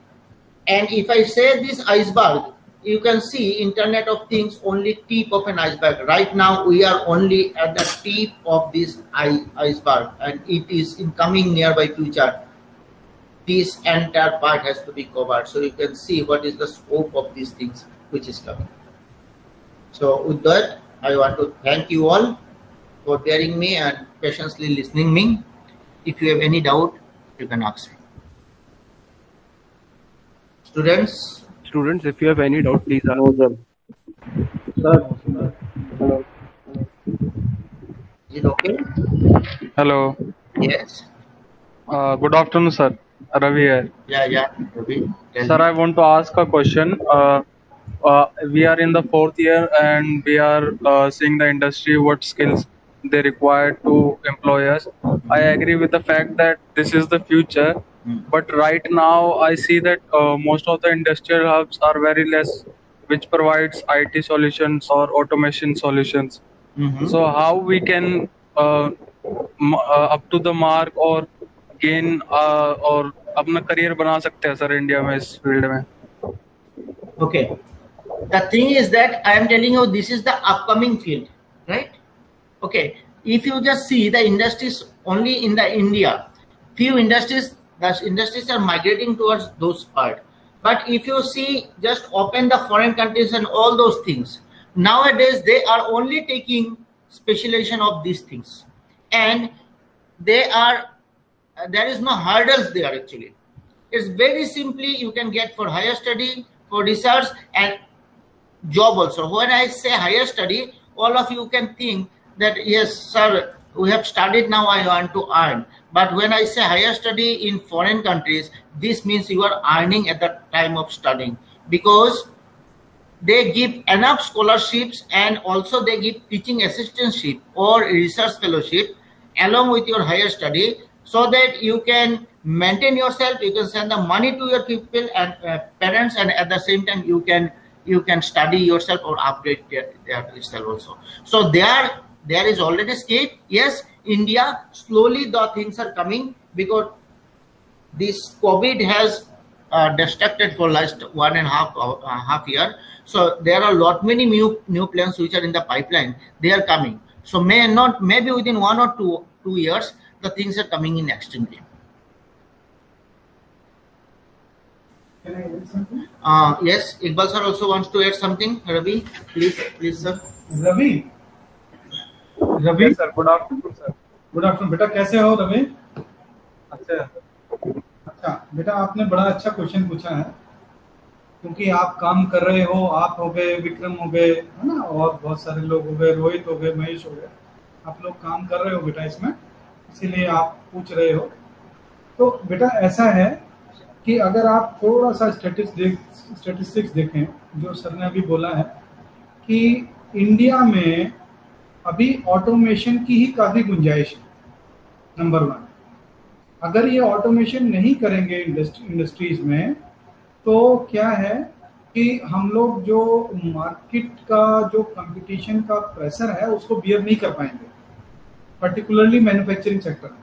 S7: And if I say this iceberg, you can see Internet of Things only tip of an iceberg. Right now we are only at the tip of this iceberg, and it is in coming nearby future. This entire part has to be covered, so you can see what is the scope of these things which is coming. So with that, I want to thank you all for bearing me and patiently listening me. If you have any doubt, you can ask me. Students,
S1: if you have any doubt, please ask.
S10: No, sir. Sir. Hello.
S7: Is it okay?
S9: Hello.
S7: Yes.
S9: Good afternoon, sir. Ravi here.
S7: Yeah, Ravi.
S9: Sir, I want to ask a question. We are in the 4th year and we are seeing the industry, what skills they require to employ us. I agree with the fact that this is the future, but right now I see that most of the industrial hubs are very less, which provides IT solutions or automation solutions. So how we can up to the mark or gain और अपना career बना सकते हैं sir India में इस field में.
S7: Okay, the thing is that I am telling you this is the upcoming field, right? Okay, if you just see the industries only in the India, few industries, the industries are migrating towards those part. But if you see, just open the foreign countries and all those things, nowadays they are only taking specialization of these things, and they are there is no hurdles there actually. It's very simply you can get for higher study, for research and job also. When I say higher study, all of you can think that yes sir, we have studied, now I want to earn. But when I say higher study in foreign countries, this means you are earning at the time of studying, because they give enough scholarships and also they give teaching assistantship or research fellowship, along with your higher study, so that you can maintain yourself, you can send the money to your people and parents, and at the same time you can study yourself or upgrade yourself also. So there is already scape. Yes, India slowly the things are coming, because this COVID has distracted for last 1.5 year. So there are many new plans which are in the pipeline. They are coming. So maybe within 1 or 2 years, the things are coming in extremely.
S6: Can I add something?
S7: Yes, Iqbal sir also wants to add something. Ravi, please sir.
S6: Ravi,
S10: Yes, sir. Good afternoon, sir.
S6: Good afternoon बेटा, कैसे हो रवि?
S10: अच्छा
S6: बेटा, आपने बड़ा अच्छा question पूछा है, क्योंकि आप काम कर रहे हो, आप हो गए, विक्रम हो गए, है ना, और बहुत सारे लोग हो गए, रोहित हो गए, महेश हो गए, आप लोग काम कर रहे हो बेटा इसमें, इसीलिए आप पूछ रहे हो। तो बेटा ऐसा है कि अगर आप थोड़ा सा स्टैटिस्टिक्स देखें, जो सर ने अभी बोला है कि इंडिया में अभी ऑटोमेशन की ही काफी गुंजाइश है, नंबर 1। अगर ये ऑटोमेशन नहीं करेंगे इंडस्ट्रीज में, तो क्या है कि हम लोग जो मार्केट का जो कंपटीशन का प्रेशर है उसको बियर नहीं कर पाएंगे, पर्टिकुलरली मैन्युफैक्चरिंग सेक्टर में।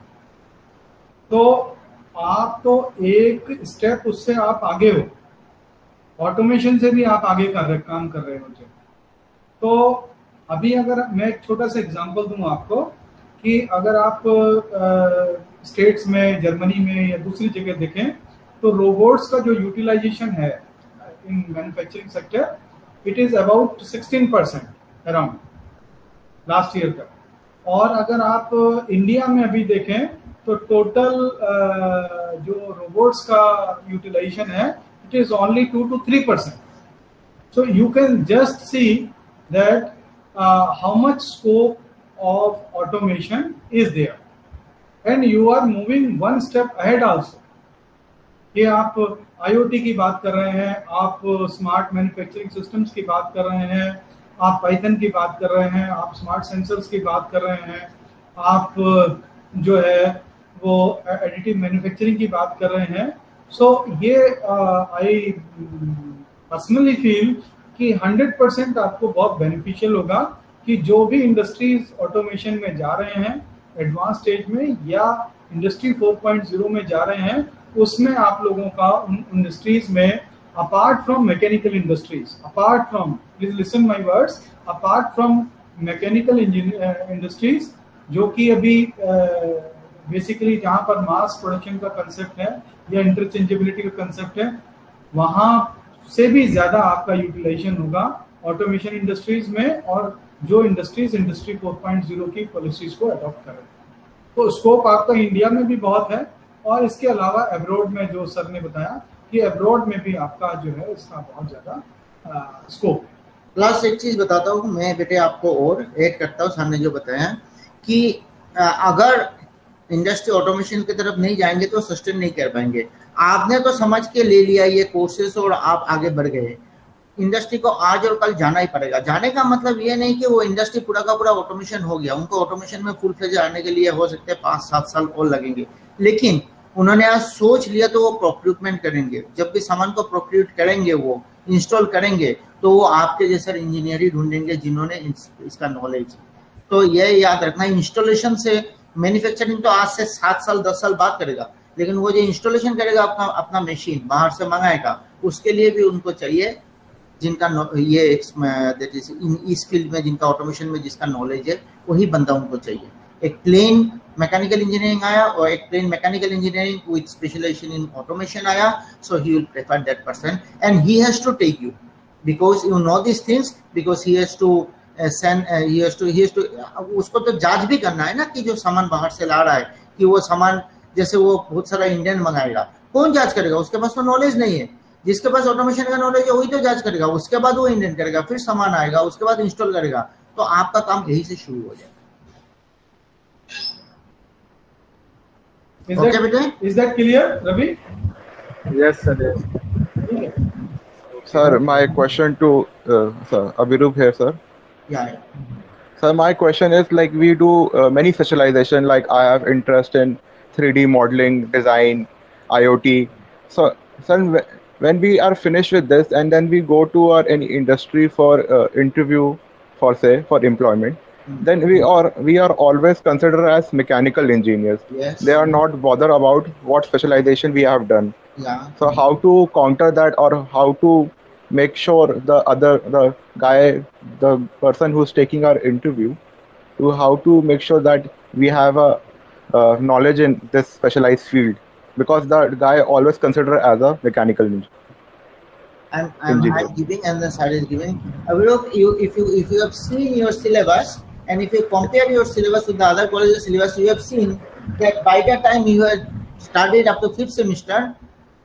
S6: तो आप तो एक स्टेप उससे आप आगे हो, ऑटोमेशन से भी आप आगे काम कर रहे हो। तो अभी अगर मैं एक छोटा सा एग्जांपल दूं आपको, कि अगर आप स्टेट्स में, जर्मनी में या दूसरी जगह देखें, तो रोबोट्स का जो यूटिलाइजेशन है in manufacturing sector, it is about 16% around last year का। और अगर आप इंडिया में अभी देखें तो टोटल जो रोबोट्स का यूटिलाइजेशन है, it is only 2 to 3%। So you can just see that how much scope of automation is there, and you are moving one step ahead also। ये आप IoT की बात कर रहे हैं, आप स्मार्ट मैन्युफैक्चरिंग सिस्टम्स की बात कर रहे हैं, आप पाइथन की बात कर रहे हैं, आप स्मार्ट सेंसर्स की बात कर रहे हैं, आप जो है वो एडिटिव मैन्युफैक्चरिंग की बात कर रहे हैं। सो ये आई पर्सनली फील कि 100% आपको बहुत बेनिफिशियल होगा कि जो भी इंडस्ट्रीज ऑटोमेशन में जा रहे हैं एडवांस स्टेज में, या इंडस्ट्री 4.0 में जा रहे हैं, उसमें आप लोगों का उन इंडस्ट्रीज में, apart from mechanical industries, apart from, please listen my words, apart from mechanical industries, जो कि अभी बेसिकली जहां पर मास प्रोडक्शन का कंसेप्ट है या इंटरचेंजेबिलिटी का कंसेप्ट है, वहां से भी ज्यादा आपका यूटिलाइजेशन होगा ऑटोमेशन इंडस्ट्रीज में, और जो इंडस्ट्रीज इंडस्ट्री 4.0 की पॉलिसीज को अडॉप्ट करें। तो स्कोप आपका इंडिया में भी बहुत है, और इसके अलावा एब्रॉड में, जो सर ने बताया कि एब्रॉड में भी आपका जो है इसका बहुत ज्यादा स्कोप है।
S7: प्लस एक चीज बताता हूँ मैं बेटे आपको और ऐड करता हूँ, सामने जो बताया कि अगर इंडस्ट्री ऑटोमेशन की तरफ नहीं जाएंगे तो सस्टेन नहीं कर पाएंगे। आपने तो समझ के ले लिया ये कोर्सेस और आप आगे बढ़ गए, इंडस्ट्री को आज और कल जाना ही पड़ेगा। जाने का मतलब ये नहीं कि वो इंडस्ट्री पूरा का पूरा ऑटोमेशन हो गया, उनको ऑटोमेशन में फुल फ्लेज आने के लिए हो सकते हैं 5-7 साल और लगेंगे, लेकिन उन्होंने आज सोच लिया तो वो प्रोक्यूरमेंट करेंगे। जब भी सामान को प्रोक्यूर करेंगे, वो इंस्टॉल करेंगे, तो वो आपके जैसे इंजीनियर ही ढूंढेंगे जिन्होंने इसका नॉलेज। तो ये याद रखना, इंस्टॉलेशन से मैन्युफैक्चरिंग तो आज से 7 साल 10 साल बाद करेगा, लेकिन वो जो इंस्टॉलेशन करेगा अपना मशीन बाहर से मंगाएगा, उसके लिए भी उनको चाहिए जिनका ये इस फील्ड में, जिनका ऑटोमेशन में जिसका नॉलेज है, वही बंदा उनको चाहिए। एक प्लेन मैकेनिकल इंजीनियरिंग आया और एक plain mechanical engineering with specialization in automation आया, so he will prefer that person and he has to take you because you know this things, because he has to उसको तो जांच भी करना है ना कि जो सामान बाहर से ला रहा है, कि वो सामान जैसे वो बहुत सारा इंडियन मंगाएगा, कौन जांच करेगा? उसके पास तो नॉलेज नहीं है। जिसके पास ऑटोमेशन का नॉलेज है वही तो जांच करेगा, उसके बाद वो इंडियन करेगा, फिर सामान आएगा, उसके बाद इंस्टॉल करेगा। तो आपका काम यही से शुरू हो जाएगा।
S6: Okay, बेटे? Is that clear, Ravi?
S10: Yes, sir. Yes. Sir, my question to sir Abhirup here, sir.
S7: Yeah.
S11: So my question is, like, we do many specialization, like I have interest in 3D modeling, design, IoT. So, when we are finished with this and then we go to any industry for interview for employment, then we are always considered as mechanical engineers.
S7: Yes.
S11: They are not bothered about what specialization we have done.
S7: Yeah.
S11: So how to counter that, or how to make sure the person who's taking our interview, to how to make sure that we have a knowledge in this specialized field, because the guy always considered as a mechanical engineer.
S7: I'm giving and the side is giving. If you have seen your syllabus, and if you compare your syllabus with the other colleges' syllabus, you have seen that by the time you have studied up to 5th semester,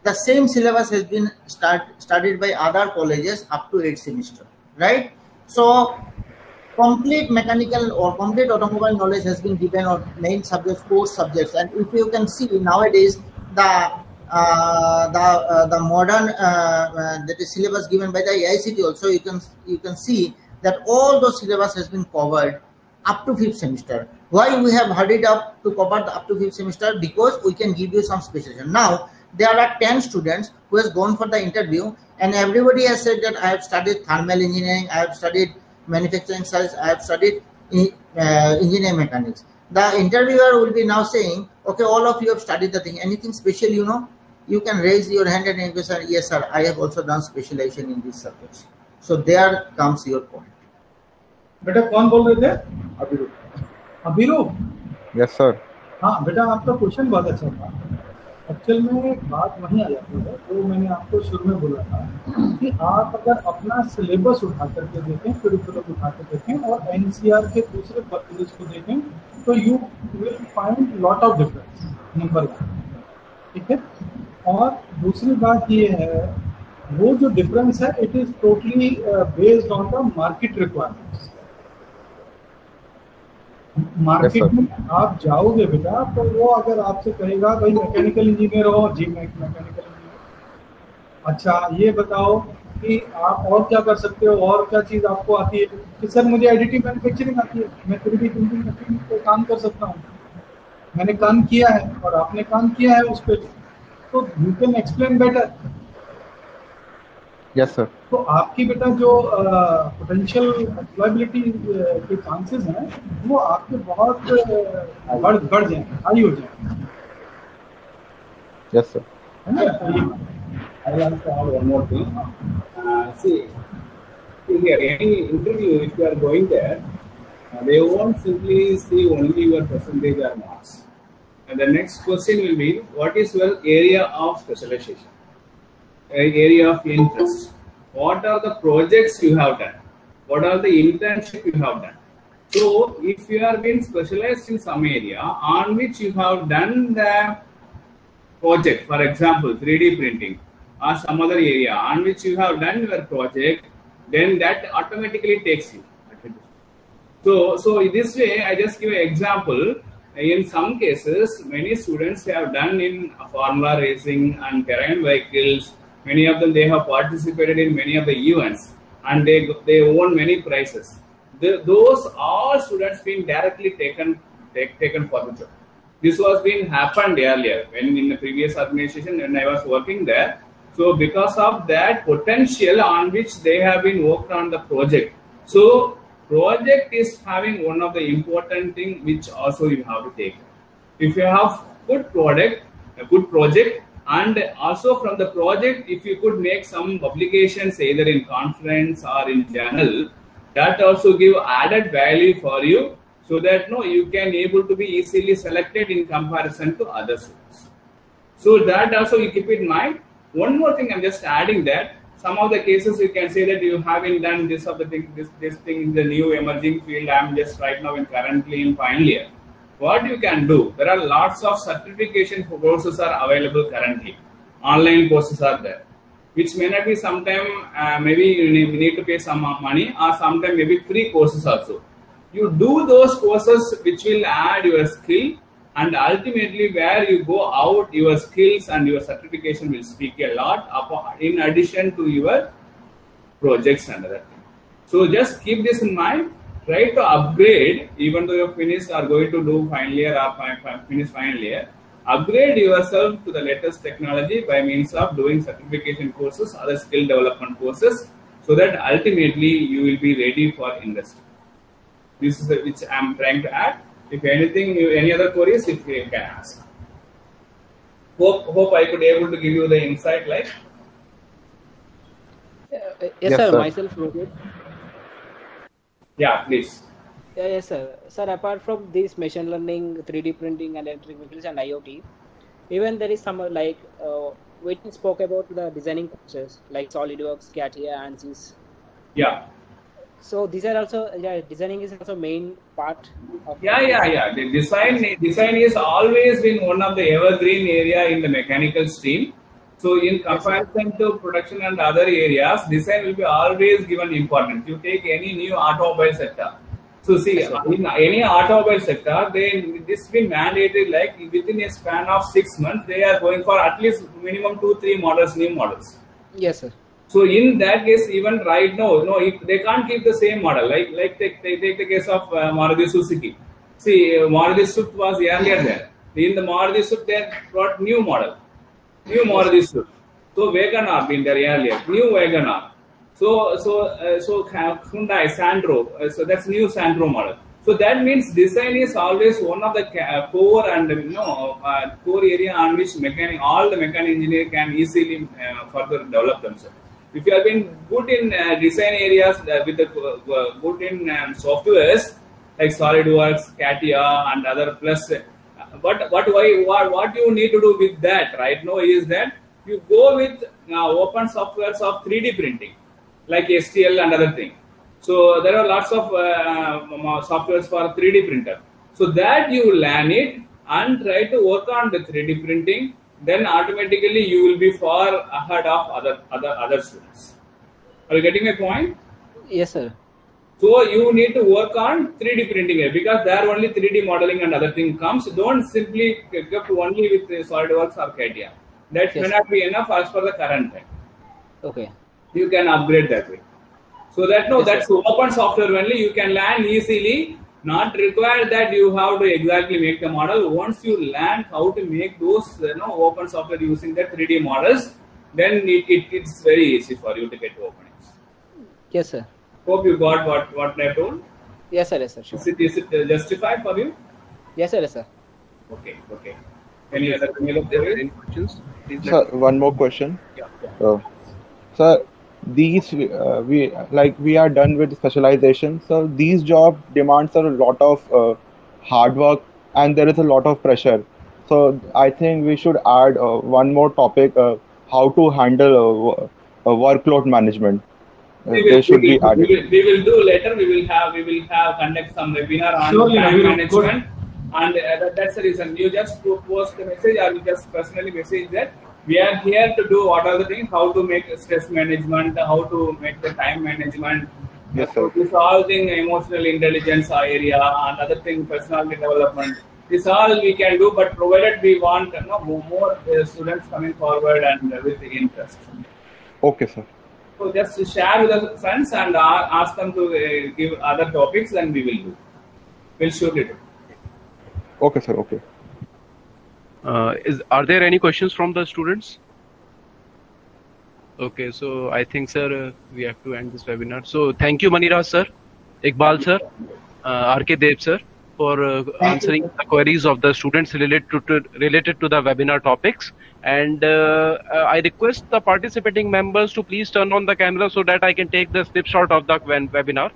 S7: the same syllabus has been studied by other colleges up to 8th semester, right? So complete mechanical or complete automobile knowledge has been given on main subjects, core subjects, and if you can see nowadays the modern that is syllabus given by the AICTE also, you can see that all those syllabus has been covered up to 5th semester. Why we have hurried up to cover the up to 5th semester? Because we can give you some specialization. Now there are 10 students who has gone for the interview, and everybody has said that I have studied thermal engineering, I have studied manufacturing science, I have studied engineering mechanics. The interviewer will be now saying, okay, all of you have studied the thing, anything special you know? You can raise your hand and you can say, yes sir, I have also done specialization in these subjects. So there comes your point.
S6: बेटा कौन बोल रहे थे? अभिरू.
S11: Yes sir.
S6: हाँ बेटा, आपका question बहुत अच्छा था. एक्चुअल में बात वहीं आ जाती है जो मैंने आपको शुरू में बोला था कि आप अगर अपना सिलेबस उठा करके देखें, करिकुलम उठा कर देखें और एनसीईआर के दूसरे कॉलेज को देखें, तो you will find lot of difference. Number 1, ठीक है. और दूसरी बात ये है, वो जो डिफरेंस है it is totally based on the market requirements. Market में आप जाओगे बेटा, तो वो अगर आपसे कहेगा भाई मैकेनिकल इंजीनियर हो, जी मैकेनिकल इंजीनियर, अच्छा ये बताओ कि आप और क्या कर सकते हो, और क्या चीज़ आपको आती है, कि सर मुझे एडिटिव मैन्युफैक्चरिंग आती है, मैं 3D प्रिंटिंग मशीन पे काम कर सकता हूँ, मैंने काम किया है और आपने काम किया है उस पर, तो you can explain better.
S11: Yes sir.
S6: तो आपकी बेटा जो पोटेंशियल एम्प्लॉयबिलिटी के चांसेस हैं वो आपके बहुत बढ़ जाएंगे, हाई हो जाएंगे.
S11: Yes sir.
S6: है ना?
S2: I will also add one more thing. See here, any interview, if you are going there, they won't simply see only your percentage or marks. And the next question will be, what is your area of specialization, area of interest? What are the projects you have done? What are the internship you have done? So, if you are being specialized in some area on which you have done the project, for example, 3D printing, or some other area on which you have done your project, then that automatically takes you. So in this way, I just give an example. In some cases, many students have done in formula racing and terrain vehicles. Many of them, they have participated in many of the events and they won many prizes. Those all students being directly taken for the job. This was being happened earlier when in the previous organization when I was working there. So because of that potential on which they have been worked on the project. So project is having one of the important thing which also you have to take. If you have good product, a good project, and also from the project, if you could make some publications either in conference or in journal, that also give added value for you, so that you can able to be easily selected in comparison to other students. So that also you keep in mind. One more thing I'm just adding that some of the cases you can say that you haven't done this thing in the new emerging field. I'm just right now currently in final year. What you can do, there are lots of certification courses are available currently. Online courses are there, which may not be sometime maybe you need to pay some money, or sometime maybe free courses also. You do those courses which will add your skill, and ultimately where you go out, your skills and your certification will speak a lot in addition to your projects and other things. So just keep this in mind. try to upgrade, even though you're finished or going to do final year or finish final year, upgrade yourself to the latest technology by means of doing certification courses, other skill development courses, so that ultimately you will be ready for industry. This is which I'm trying to add. If anything, any other queries, if you can ask. Hope I could able to give you the insight. Like,
S12: yes, sir. Myself, Rohit.
S2: Yeah, please.
S12: Yeah, yes, sir. Sir, apart from this machine learning, 3D printing, and electric vehicles and IoT, even there is some like we spoke about the designing courses like SolidWorks, CATIA, ANSYS.
S2: Yeah.
S12: So these are also designing is also main part of.
S2: Yeah. The design is always been one of the evergreen area in the mechanical stream. So in comparison to production and other areas, design will be always given importance. You take any new automobile sector. So see, in any automobile sector, this will be mandated like within a span of 6 months, they are going for at least minimum 2-3 models, new models.
S12: Yes, sir.
S2: So in that case, even right now, they can't keep the same model. Like take the case of Maruti Suzuki. See, Maruti Swift was earlier there. In the Maruti Swift, they brought new model. New Maruti Swift. So Wagon-R been there earlier. New Wagon-R. So Hyundai Sandro. So that's new Sandro model. So that means design is always one of the core and core area on which all the mechanical engineer can easily further develop themselves. If you have been good in design areas with the good in softwares like SolidWorks, CATIA, and other plus. But what you need to do with that right now is that you go with open softwares of 3D printing like STL and other thing. So there are lots of softwares for 3D printer. So that you learn it and try to work on the 3D printing. Then automatically you will be far ahead of other students. Are you getting my point?
S12: Yes, sir.
S2: So you need to work on 3D printing here because there only 3D modeling and other thing comes. Don't simply keep only with SolidWorks or CATIA. That may not be enough as per the current time.
S12: Okay.
S2: You can upgrade that way. So that's open software only. You can learn easily. Not required that you have to exactly make the model. Once you learn how to make those open software using the 3D models, then it's very easy for you to get openings.
S12: Yes, sir.
S2: Hope you got what I told.
S12: Yes, sir. Yes, sir. Sure.
S2: Is it justified for you?
S12: Yes, sir. Yes, sir.
S2: Okay. Any other questions?
S11: Sir, one more question.
S2: Yeah.
S11: Sir, these we are done with specialization. So these job demands a lot of hard work and there is a lot of pressure. So I think we should add one more topic: how to handle workload management.
S2: We will do later. We will conduct some webinar on time management, and that's the reason. You just post a message, or you just personally message that we are here to do what are the things, how to make stress management, how to make the time management.
S11: Yes, sir.
S2: This all thing, emotional intelligence area, and other thing, personality development. This all we can do, but provided we want more students coming forward and with interest.
S11: Okay, sir.
S2: So just share with the friends and ask them to give other topics, and we will do. We'll surely do.
S11: Okay, sir. Okay.
S1: Are there any questions from the students? Okay, so I think, sir, we have to end this webinar. So thank you, Maniraj sir, Iqbal sir, R.K. Dev sir, for answering the queries of the students related to the webinar topics. And I request the participating members to please turn on the camera so that I can take the snapshot of the webinar.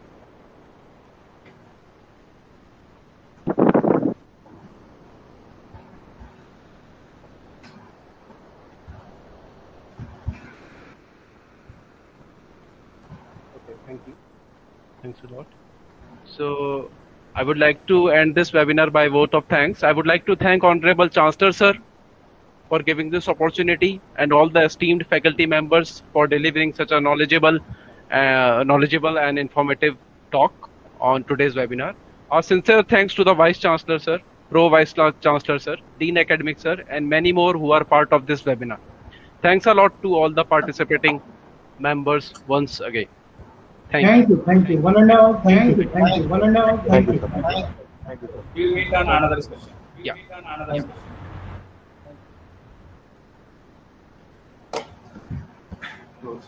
S1: Thank you. Thanks a lot. So I would like to end this webinar by vote of thanks. I would like to thank Honorable Chancellor sir for giving this opportunity and all the esteemed faculty members for delivering such a knowledgeable and informative talk on today's webinar. Our sincere thanks to the Vice Chancellor sir, Pro Vice Chancellor sir, Dean Academic sir, and many more who are part of this webinar. Thanks a lot to all the participating members once again.
S6: Thank you. One and all. Thank you. One and all. Thank you.
S2: We'll meet on another session.
S12: Yeah.
S2: Close.